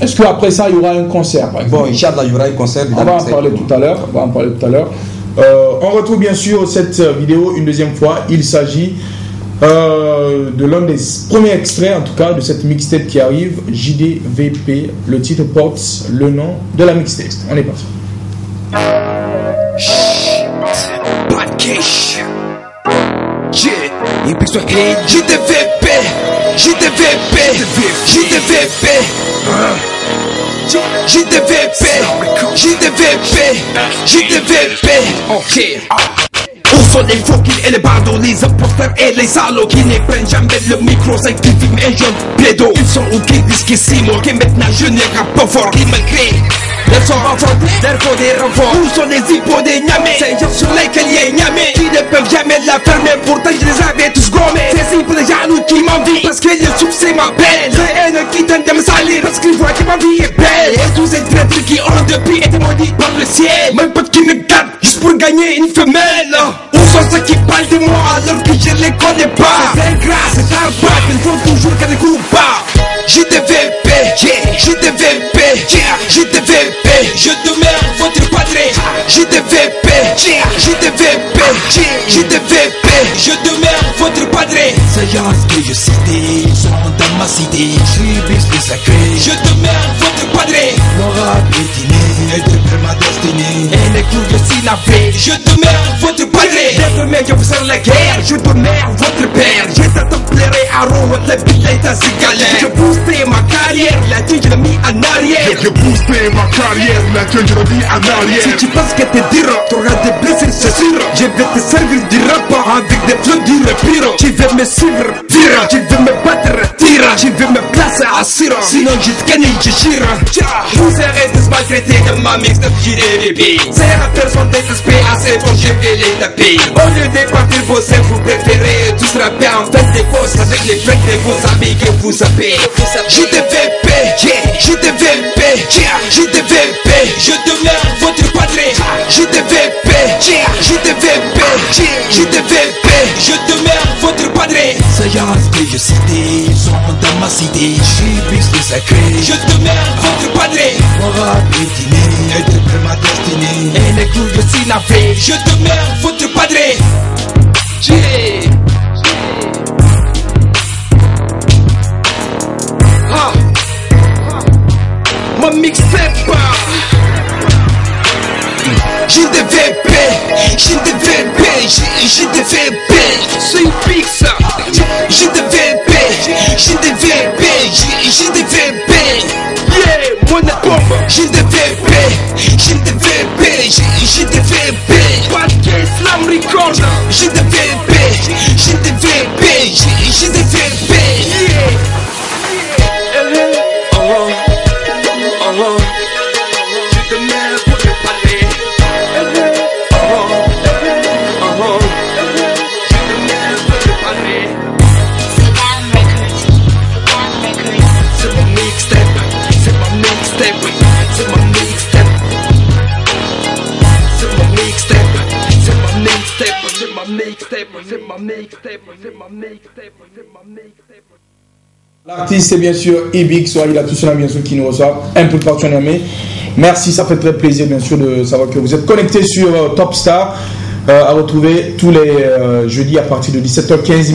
Est-ce qu'après ça, il y aura un concert? Bon, Inch'Allah, il y aura un concert. On va en parler tout à l'heure. On retrouve bien sûr cette vidéo une deuxième fois. Il s'agit de l'un des premiers extraits, en tout cas, de cette mixtape qui arrive, JDVP. Le titre porte le nom de la mixtape. On est parti. Cash. Yeah, IBIX Wahid, JDVP, JDVP, JDVP, JDVP, JDVP, JDVP. Ok. Où sont les faux et les bardos, les imposteurs et les salauds qui ne prennent jamais le micro, c'est qui filment un jeune plaido. Ils sont où qui disent qu'ils s'y moquent, maintenant je n'ai pas fort qui me crée. Ils sont renforcés, leur faut des renforts. Où sont les hippos des Niamey? Ces gens sur lesquels il y a Niamey qui ne peuvent jamais la fermer, pourtant je les avais tous gommés. C'est simple, les jaloux qui m'envient parce que le succès m'appelle. C'est haine qui tente de me salir parce qu'ils voient que ma vie est belle. Et tous ces traîtres qui ont depuis été maudits par le ciel. Même potes qui me gardent juste pour gagner une femelle. Où sont ceux qui parlent de moi alors que je les connais pas? C'est ingrat, c'est un pas, ils font toujours qu'à des coups bas. JDVP, JDVP, JDVP, je demeure votre padré. JDVP, JDVP, JDVP, je demeure votre padré. C'est ce que je citais, ils sont dans ma cité. JBX le sacré, je demeure votre padré. Mon rap est inné, et depuis ma destinée. Et les coups de syllabé, je demeure votre padré. Désormais je vous sers la guerre, je demeure votre père. J'ai tempéré à Rouen, la ville est assez galère. Je boosté ma carrière, la tue je l'ai mis en arrière. Je boosté ma carrière, la tue je l'ai mis en arrière. Si tu penses que t'es dur, t'auras des blessures c'est sûr. Je vais te servir du rap avec des flots durs et pire. Tu veux me suivre, vire. Tu veux me battre, tire. Tu veux me placer, assure. Sinon je te gagne, je chire. Vous serez tous maltraités de ma mix de JDVP. C'est la personne désespérée, assez bon je vais les taper. Au lieu de partir bosser, vous préférez tous rapper en fait des fausses avec les frais de vos amis que vous savez. JDVP, JDVP, JDVP, je demeure votre padré. JDVP, JDVP, JDVP, je demeure votre padré. C'est ce que je citais, ils sont dans ma cité. JBX le sacré, je demeure votre padré. Mon rap est inné, et depuis ma destinée. Et les coups de syllabé, je demeure votre padré. Ma mixtape JDVP, JDVP, JDVP, c'est une pizza. JDVP, JDVP, JDVP, yeah, mon bombe. JDVP, JDVP, JDVP, Paquet Slam Record. JDVP, JDVP, JDVP, yeah. L'artiste c'est bien sûr IBIX, il a tout cela bien sûr qui nous reçoit un peu de partout en Niamey. Merci, ça fait très plaisir bien sûr de savoir que vous êtes connectés sur Top Star. À retrouver tous les jeudis à partir de 17h15.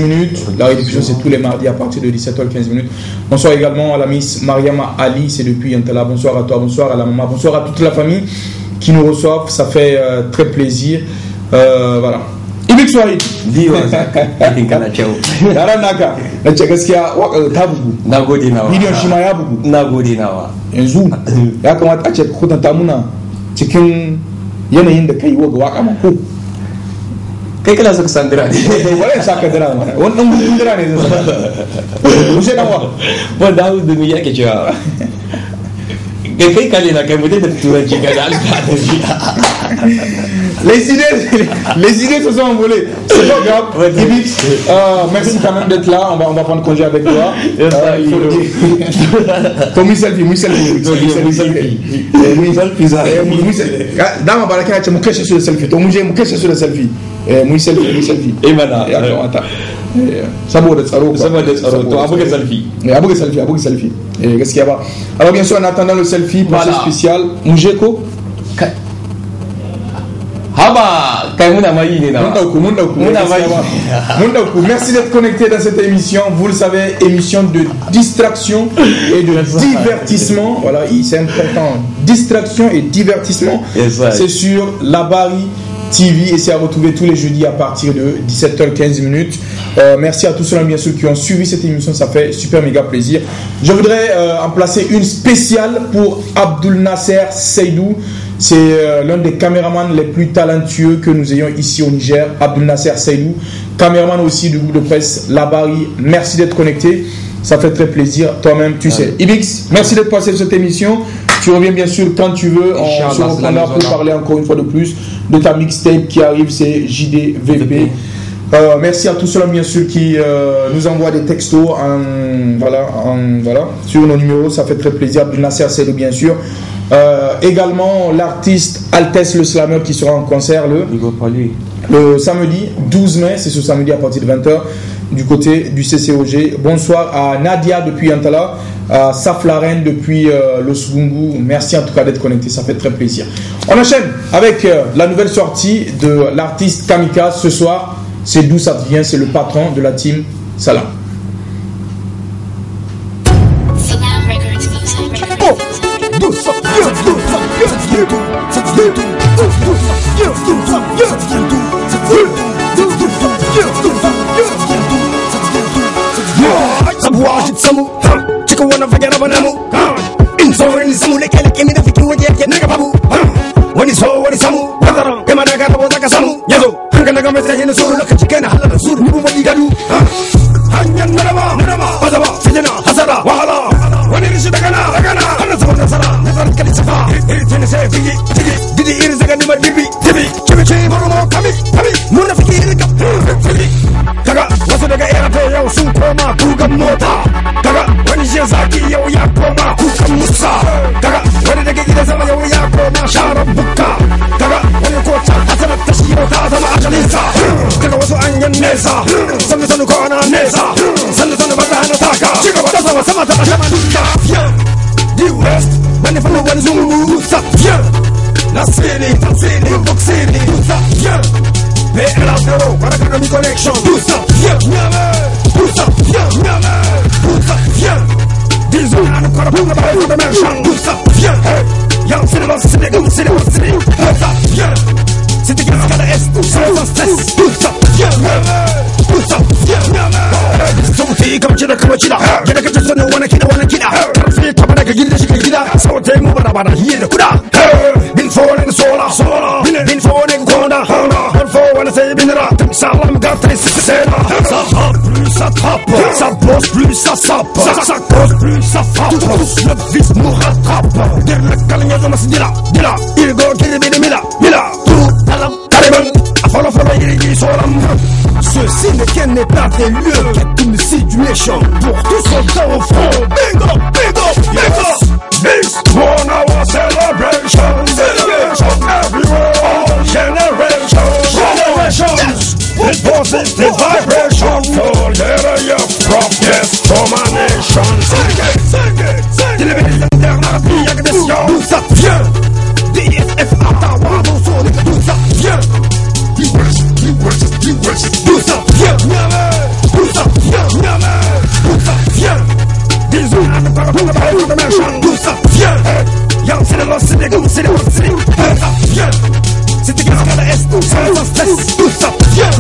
La rédifusion c'est tous les mardis à partir de 17h15. Bonsoir également à la Miss Mariama Ali, c'est depuis Yantala. Bonsoir à toi, bonsoir à la maman, bonsoir à toute la famille qui nous reçoivent, ça fait très plaisir. Voilà. IBIX Ibix Wahid. Biyo aikin kana kyau. Yaran naka na ce gaskiya waka ta bugu. Na gode nawa. Bidiyon shi ma ya bugu. Na gode nawa. Yanzu ya kamata a ce kwatanta muna cikin yanayin da kai waga waka ma ko. Kai kana saka sandira ne. Wala saka dira mana. Wannan gudun dira ne zai saka. Mu sai dan wa. Wanda hawo da mu yake cewa. Kai kale na kai mu da turanci ga da alƙada. Les idées se sont envolées. C'est pas grave. Ibix, merci quand même d'être là. On va prendre congé avec toi. Ton selfie. Dans ma baraka, tu me caches sur le selfie. Ton musée me cache sur le selfie. Selfie. Et voilà. Saboda tsaro. To abuga selfie. Abuga selfie. Gaskiya ba. Alors bien sûr, en attendant le selfie, passage spécial, Mujeko. Haba, kai muna mai ne na. Mun dauku. Merci d'être connecté dans cette émission. Vous le savez, émission de distraction et de divertissement. Voilà, c'est important. Distraction et divertissement. C'est sur Labari TV et c'est à retrouver tous les jeudis à partir de 17h15. Merci à tous ceux-là bien sûr qui ont suivi cette émission, ça fait super méga plaisir. Je voudrais en placer une spéciale pour Abdul Nasser Seydou. C'est l'un des caméramans les plus talentueux que nous ayons ici au Niger. Abdul Nasser Seydou, caméraman aussi du groupe de presse Labari. Merci d'être connecté, ça fait très plaisir. Toi-même tu sais. Ibix, merci d'être passé sur cette émission. Tu reviens bien sûr quand tu veux. On se reprendra pour parler encore une fois de plus de ta mixtape qui arrive, c'est JDVP. Merci à tous ceux-là bien sûr qui nous envoient des textos sur nos numéros, ça fait très plaisir. Abdul Nasser Seydou bien sûr. Également l'artiste Altesse le Slammer qui sera en concert le samedi 12 mai, c'est ce samedi à partir de 20h du côté du CCOG. Bonsoir à Nadia depuis Antala, à Saflaren depuis Losugungu. Merci en tout cas d'être connecté, ça fait très plaisir. On enchaîne avec la nouvelle sortie de l'artiste Kamikaze ce soir. C'est d'où ça vient, c'est le patron de la team Salam. Ça bosse plus, ça sape. Ça cause plus, ça frappe. Le vice nous rattrape. Dire le calme, dila. Il go, mila. Tout, talam, taliban. Follow, il solam. Ceci n'est pas des lieux, qu'est une situation. Pour tous soldats au front. Bingo. This 1 hour celebration. Everywhere, all generations. This positive vibration. For your progress from a nation. Sing it. Télévision internationale, y'a que des sions. D'où ça vient? DSF Ottawa, mon son, d'où ça vient? D'où ça vient? D'où ça vient? Disons, d'où ça vient? Young c'est d'où ça vient? C'était qu'est-ce qu'elle est, d'où ça vient?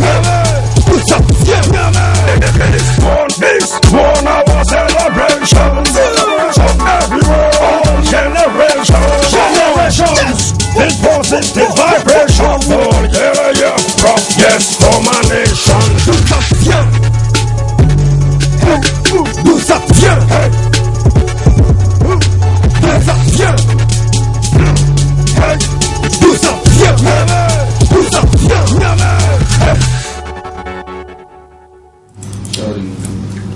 nation. D'où ça vient? D'où ça vient? D'où ça vient? D'où ça vient? D'où ça vient?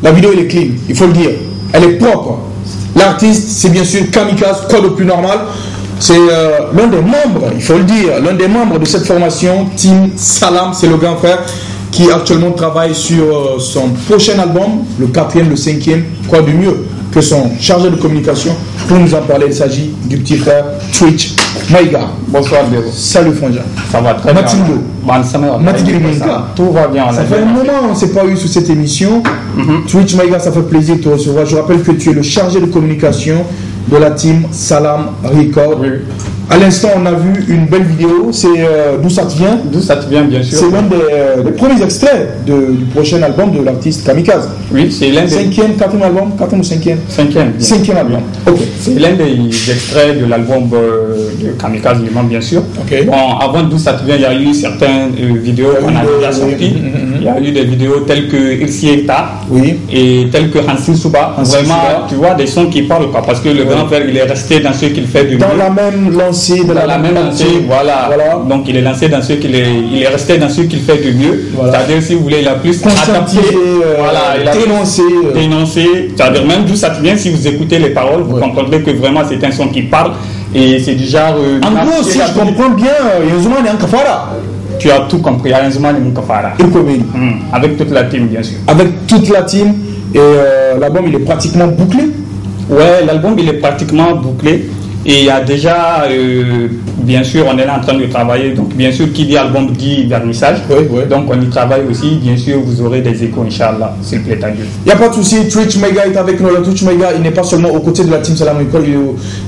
La vidéo elle est clean, il faut le dire. Elle est propre. L'artiste, c'est bien sûr Kamikaze, code au plus normal. C'est l'un des membres, il faut le dire, l'un des membres de cette formation, Team Salam, c'est le grand frère qui actuellement travaille sur son prochain album, le 4e, le 5e, quoi de mieux que son chargé de communication. Pour nous en parler, il s'agit du petit frère Twitch Maïga. Bonsoir Béro. Salut Frangin. Ça va très bien. Tout va bien. Ça fait un moment on ne s'est pas eu sous cette émission. Twitch Maïga, ça fait plaisir de te recevoir. Je rappelle que tu es le chargé de communication de la team Salam Record. Oui. À l'instant, on a vu une belle vidéo. C'est d'où ça te vient? D'où ça te vient, bien sûr. C'est l'un des premiers extraits du prochain album de l'artiste Kamikaze. Oui, c'est l'un des... 5e, 4e album? 4e ou 5e? 5e. 5e album. Ok. C'est l'un des extraits de l'album de Kamikaze lui-même, bien sûr. Okay. Bon, avant d'où ça te vient, il y a eu certaines vidéos qu'on a déjà sorties. Il y a eu des vidéos telles que Ilsieta et telles que Hansin Souba. Vraiment, tu vois, des sons qui parlent, quoi. Parce que le grand frère, il est resté dans ce qu'il fait du mieux. Dans la même lancée, de la même lancée, voilà. Donc il est lancé dans ce qu'il est, il est resté dans ce qu'il fait du mieux. Voilà. C'est-à-dire, si vous voulez, il a plus adapté, voilà, il a dénoncé. C'est-à-dire, même d'où ça te vient, si vous écoutez les paroles, vous comprendrez que vraiment c'est un son qui parle et c'est du genre. En gros, si je comprends bien, Yenzouman est en Kafara. Tu as tout compris, Yenzouman est en Kafara. Avec toute la team, bien sûr. Avec toute la team, et l'album il est pratiquement bouclé. Ouais, l'album il est pratiquement bouclé. Et il y a déjà, bien sûr, on est là en train de travailler. Donc, bien sûr, qui dit album dit vernissage. Donc, on y travaille aussi. Bien sûr, vous aurez des échos, Inch'Allah, s'il plaît à Dieu. Il n'y a pas de souci. Twitch Maïga est avec nous. Le Twitch Maïga, il n'est pas seulement aux côtés de la team Salam Record, il est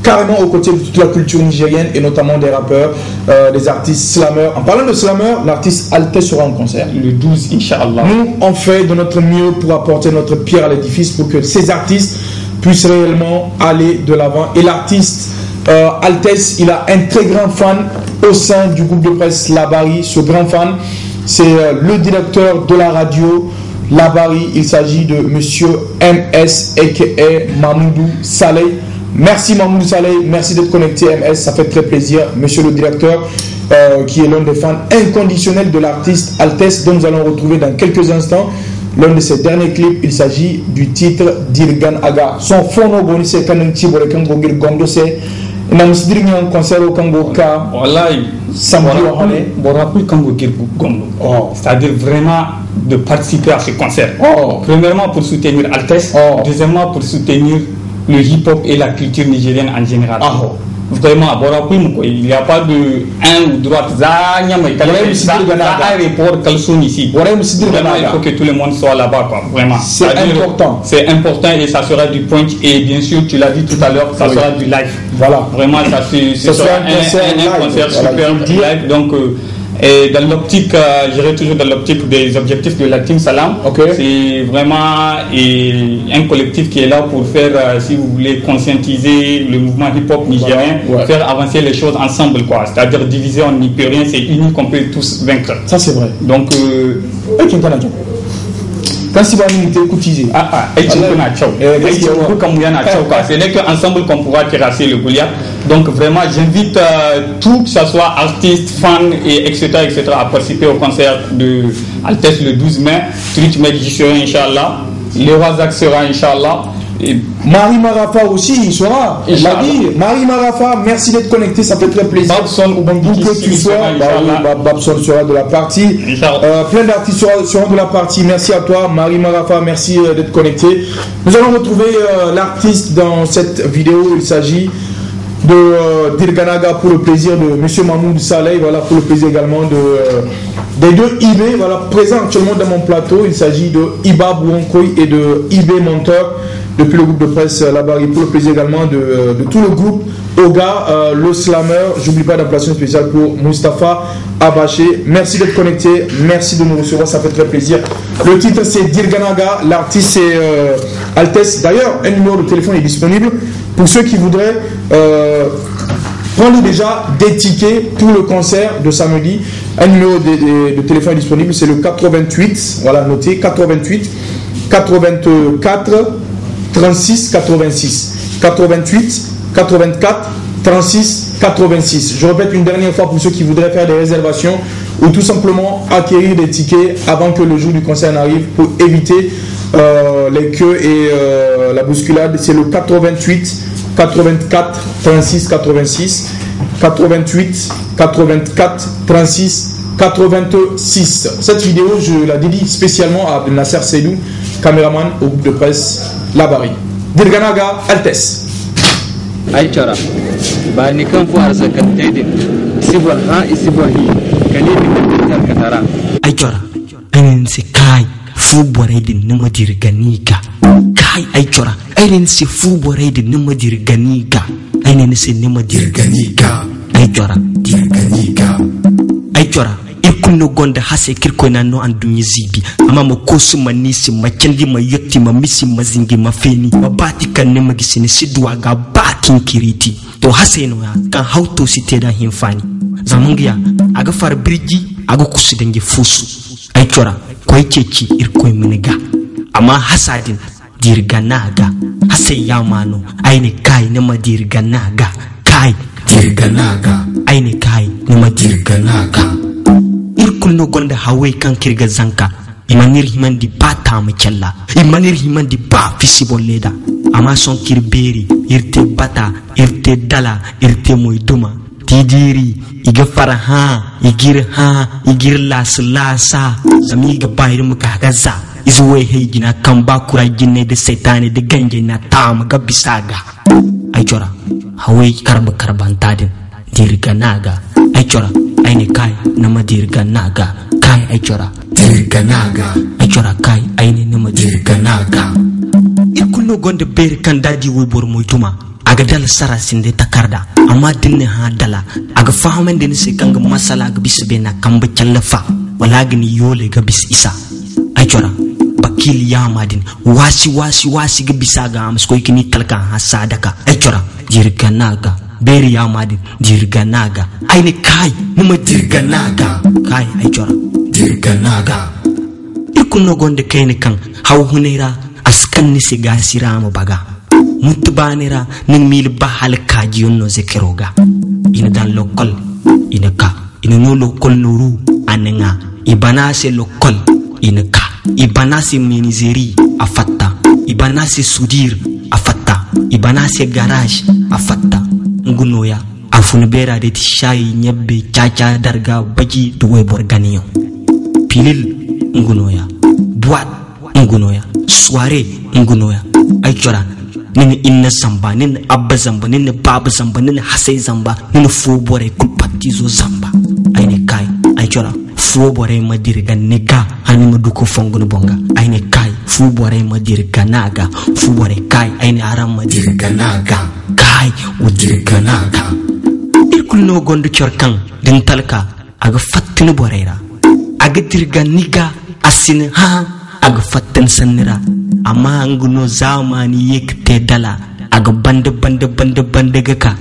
carrément aux côtés de toute la culture nigérienne et notamment des rappeurs, des artistes slameurs. En parlant de slameurs, l'artiste Altesse sera en concert. Le 12, Inch'Allah. Nous, on fait de notre mieux pour apporter notre pierre à l'édifice pour que ces artistes puissent réellement aller de l'avant. Et l'artiste Altesse, il a un très grand fan au sein du groupe de presse Labari. Ce grand fan, c'est le directeur de la radio Labari. Il s'agit de monsieur MS aka Mamoudou Saleh. Merci Mamoudou Saleh, merci d'être connecté MS, ça fait très plaisir. Monsieur le directeur, qui est l'un des fans inconditionnels de l'artiste Altesse, dont nous allons retrouver dans quelques instants l'un de ses derniers clips. Il s'agit du titre Dirgan Aga. Son fond boni c'est quand même Tibore Kango Gir Gondo c'est na musidiri nyon concert au Kango Ka. Wallahi, c'est-à-dire vraiment de participer à ce concert. Premièrement pour soutenir Altesse, deuxièmement pour soutenir le hip-hop et la culture nigérienne en général. Vraiment, il n'y a pas de un ou droite. Il faut que tout le monde soit là-bas. Vraiment. C'est important. C'est important et ça sera du point. Et bien sûr, tu l'as dit tout à l'heure, ça sera du live. Voilà. Vraiment, ça sera un concert super live. Donc, et dans l'optique, j'irai toujours dans l'optique des objectifs de la Team Salam. C'est vraiment un collectif qui est là pour faire, si vous voulez, conscientiser le mouvement hip-hop nigérien, faire avancer les choses ensemble, quoi. C'est-à-dire diviser, on n'y peut rien, c'est uni qu'on peut tous vaincre. Ça c'est vrai. Donc, quand si vous avez cotisé, c'est n'est qu'ensemble qu'on pourra terrasser le Goliath. Donc vraiment, j'invite tout, que ce soit artistes, fans, et etc., à participer au concert de Altesse le 12 mai. Twitch Meg j'y serai, Inch'Allah. Leroy Zak sera, Inch'Allah. Et Marie Marafa aussi, il sera. Marie Marafa, merci d'être connecté, ça fait très plaisir. Babson ou Bambiki, que tu sois. Babson sera de la partie. Plein d'artistes seront de la partie. Merci à toi, Marie Marafa, merci d'être connecté. Nous allons retrouver l'artiste dans cette vidéo. Il s'agit de Dirganaga pour le plaisir de monsieur Mahmoud Saleh. Voilà, pour le plaisir également des deux IB. Voilà, présent actuellement dans mon plateau. Il s'agit de Iba Bouankoy et de IB Monteur. Depuis le groupe de presse Labari, pour le plaisir également de tout le groupe Oga, le slammer. J'oublie pas d'emplacement spécial pour Mustapha Abaché. Merci d'être connecté, merci de nous recevoir, ça fait très plaisir. Le titre c'est Dirganaga, l'artiste c'est Altesse. D'ailleurs, un numéro de téléphone est disponible pour ceux qui voudraient prendre déjà des tickets pour le concert de samedi. Un numéro de téléphone disponible, c'est le 88, voilà, notez, 88 84 36 86. 88 84 36 86. Je répète une dernière fois pour ceux qui voudraient faire des réservations ou tout simplement acquérir des tickets avant que le jour du concert n'arrive pour éviter les queues et la bousculade. C'est le 88 84 36 86. 88 84 36 86. Cette vidéo, je la dédie spécialement à Nasser Seydou, caméraman au groupe de presse Labari. Dirganaga Altes. Aichara, ba ni kan fu arsa kan tede sibor ha isibor hi kalimi kan katara. Aichara, ainin se kai fu borai din numa dirganika. Kai aichara, ainin se fu borai din numa dirganika. Ainin se numa dirganika. Aichara, dirganika. Aichara, irkunno gonda hase kirko na no andunyi zibi ama mo kosu manisi ma kendi ma yotti ma misi ma zingi ma feni ma bati kan ne magisini sidwa ga bakin kiriti to hase no ya kan hauto site da himfani zamangiya aga far birji aga kusu dange fusu ai chora koy ceci irko miniga amma hasadin dirga naga hase yamano aine kai ne ma dirga naga kai dirga naga aine kai ne ma dirga naga irkul no gonda hawe kan kirga zanka imanir himandi ba ta mukella imanir himandi ba fisibol leda amma son kirberi irte bata irte dala irte moyduma tidiri iga faraha igir lasa zami ga bayir muka gaza izuwe hejina kan ba kura jinne da setane da ganje na tam ga bisaga ai chora hawe karban tadin dirga naga ai chora aine kai nama dirga naga kai aichora dirga naga aichora kai aine nama dirga naga ikuno gonde ber kan dadi we bor moytuma aga dal sara sinde takarda amma dinne ha dala aga fahamen den se kanga masala ga bisbe na kamba challafa wala gani yole ga bis isa aichora bakil ya madin wasi ga bisa ga amsko ikini talka ha sadaka aichora dirga naga beri ya madin dirga naga aine kai numa dirga naga kai ai jora dirga naga ikuno gonde kene kan haw hunera askan ni se gasira mu baga mutbanira nin mil bahal kaji yonno zekeroga ina dan lokol ina ka ina no lokol nuru anenga ibana se lokol ina ka ibana se minizeri afatta ibana se sudir afatta ibana se garage afatta ngunoya afun bera de shayi nyebbe chacha darga baji duwe borganiyo pilil ngunoya boîte ngunoya soirée ngunoya aichora nini inna zamba nini abba zamba nini baba zamba nini hasai zamba nini fubore kulpatizo zamba aine kai aichora fubore madirga nega hani maduko fongono bonga aine kai fubore madirga naga fubore kai aine aram madirga naga kai udirga naga irkul no gondo chorkan din talka aga fattini borera aga dirga niga asin ha aga fatten sanira amma nguno zamani yekte dala aga bande gaka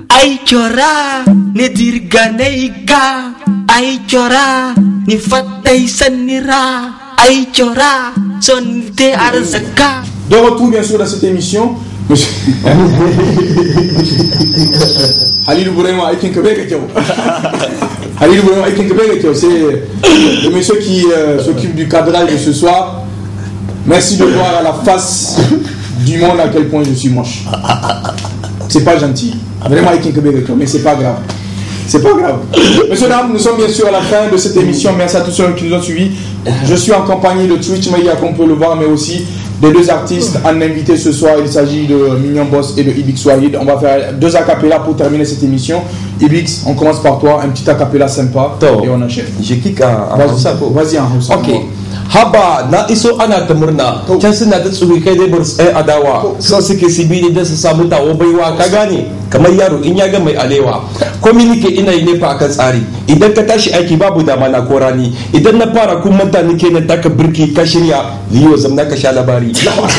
ai chora ne dirga neiga ai chora ni fattai sanira ai chora sonte arzaka. De retour bien sûr dans cette émission. Halil Bourema Aikin Québec, Halil Bourema Aikin Québec, c'est le monsieur qui s'occupe du cadrage de ce soir. Merci de voir à la face du monde à quel point je suis moche. C'est pas gentil. Vraiment Aikin Québec, mais c'est pas grave. C'est pas grave. Messieurs, dames, nous sommes bien sûr à la fin de cette émission. Merci à tous ceux qui nous ont suivis. Je suis en compagnie de Twitch Maya, comme on peut le voir, mais aussi des deux artistes en invité ce soir. Il s'agit de Mignon Boss et de Ibix Wahid. On va faire deux acapellas pour terminer cette émission. Ibix, on commence par toi, un petit acapella sympa et on achève. Je kick à Vas-y en Hausa. Ok. haba na iso ana ta murna can suna ta tsuri kai dai burus ɗaya adawa so suke sibili da su samu tawo baiwa ka gane kamar yaro in ya ga mai alewa communique ina yi ne fa akan tsari idan ka tashi aiki babu dama na ko rani idan na fara kun manta nake na taka birki ka shirya liyo zamna ka sha labari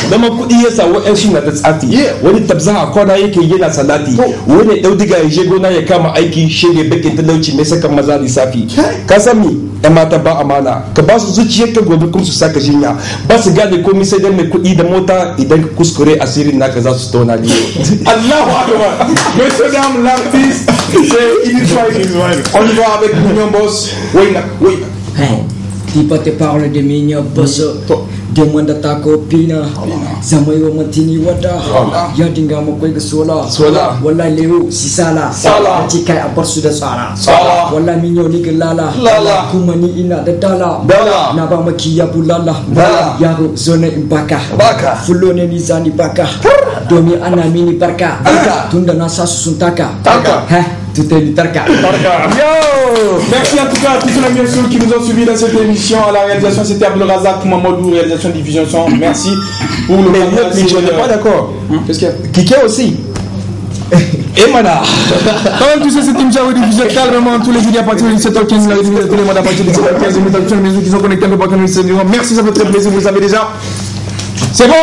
zama kuɗi yasa wa'ansu na da tsati wani tabzaha kwana yake yana salati wani daudiga ya je gona ya kama aiki shege bakin talauci mai saka maza lissafi ka san mi yan mata ba amana ka ba su zuciyar ka gobe kuma su saka jinya ba su gane komai sai dan mai kuɗi da mota idan ka kuskure asirin naka za su tona liyo. Allahu akbar. Messieurs, dames, l'artiste, c'est Idil. On y va avec Mignon Boss. Oui. Tipa te parle de Mignon Boss. Demanda ta copina. Zamayo matini wada. Ya dinga makwai ga sola. Wallahi leo si sala. Ci kai a bar su da tsara. Wallahi Mignon ni lala. Kuma ni ina da dala. Na ba maki ya bulala. Yaro zone in baka. Fullo ne ni zani baka. Domin ana mini barka. Tunda na sa su sun taka. Tout est tarka. Yo! Merci en tout cas à tous les bien sûr qui nous ont suivis dans cette émission. À la réalisation, c'était Abdelrazak Mamadou, réalisation Diffusion Son. Merci pour le mais je n'ai pas d'accord. Qu'est-ce qu'il y a? Kike aussi. Et Mana. Quand même, tout ça, c'est une émission diffusée calmement tous les jeudis à partir de 17h15. La rediffusion de tous les mois à partir de 17h15. Les méthodes les qui sont connectés un peu partout dans le séjour. Merci, ça fait très plaisir, vous le savez déjà. C'est bon?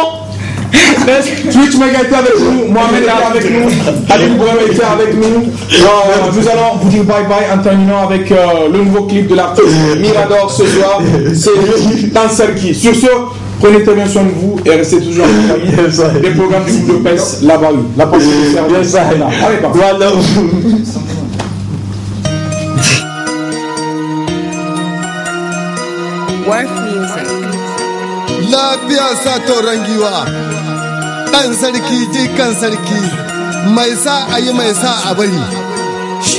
Twitch Mega était avec nous, Mohamed était avec nous, Ali Bourem était avec nous. Nous allons vous dire bye bye en terminant avec le nouveau clip de l'artiste Mirador ce soir. C'est Tanserki. Sur ce, prenez très bien soin de vous et restez toujours avec des programmes de PES là-bas. La prochaine bien ça. Allez, voilà. Worth music. Lafiya Sato Rangiwa, ɗan sarki jikan sarki, mai sa a yi mai sa a bari,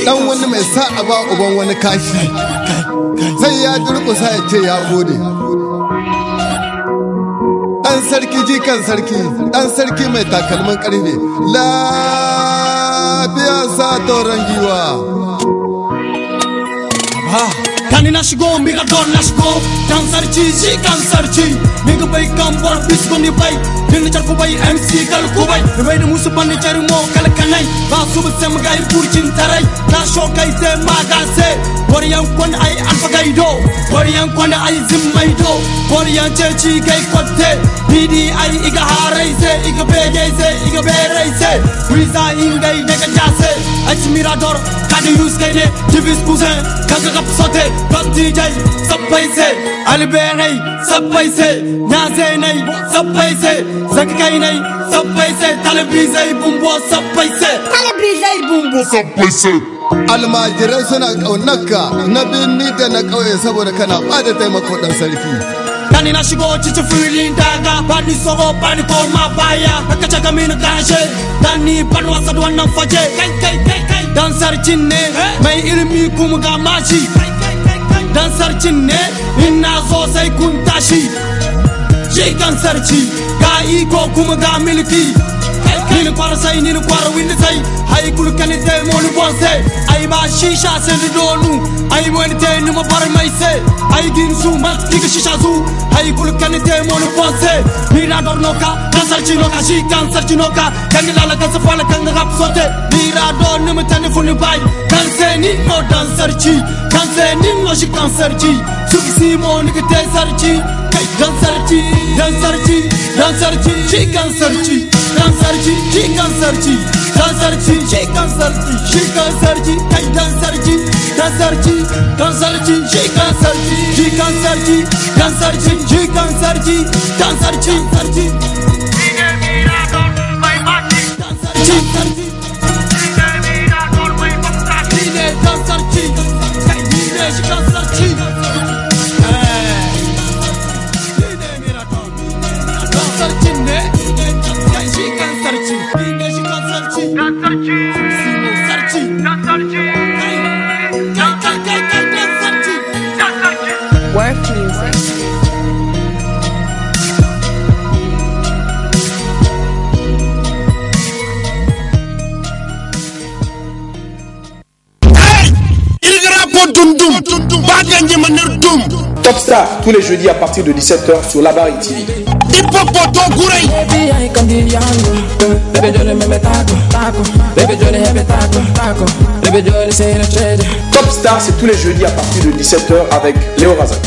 ɗan wani mai sa a ba uban wani kashi, sai ya durƙusa ya ce ya gode. Ɗan sarki jikan sarki, ɗan sarki mai takalmin ƙarfe, lafiya Sato Rangiwa. Kani na shigo miga don na shigo dan sarki shi kan sarki miga bai kan bor bisko ni bai din jar ko bai MC kal ko bai bai da musu ban jar mo kal kanai ba su bu sem ga kurcin tarai ta sho kai te magase boriyan kon ai alfa gaido boriyan kon ai zimmaido boriyan ceci kai kotte bidi ai iga harai se iga bege se iga berai se wiza ingai daga jase ai mirador kadi use kai ne divis cousin kaga kap sote Banti jai sabbaise alberai sabbaise nazenai sabbaise zakkainai sabbaise talbizai bumbo sabbaise almajirai suna kaunarka na binni da na kauye saboda kana bada taimako dan sarki kani na shigo cici filin daga bani sogo bani koma baya haka caka mini kashe dani ban wasa da wannan faje kai dan sarkin ne mai ilimi kuma ga mashi dan sarkin ne ina so sai kun tashi shi kan sarki ga iko kuma ga milki ni kwara sai ni kwara windi sai hay kul kanite monu bonse ay ba shisha sen donu ay monite ni mo bar mai se ay gin su mat diga shisha su hay kul kanite monu bonse ni na dor noka dan sarki noka shi kan sarki noka kan la kan sa fala kan rap sote ni ra do ni mo telefoni bay kan se ni no dan sarki kan se ni no shi kan sarki su si mo ni ke te sarki kai dan sarki shi kan sarki dan sarki shi kan sarki dan sarki shi kan sarki shi kan sarki kai dan sarki shi kan sarki shi kan sarki dan sarki shi kan sarki dan sarki sarki Worth music. Hey! Il grapo dum dum, baganji manir dum. Top Star, tous les jeudis à partir de 17h sur Labari TV. Top Star, c'est tous les jeudis à partir de 17h avec Léo Razak.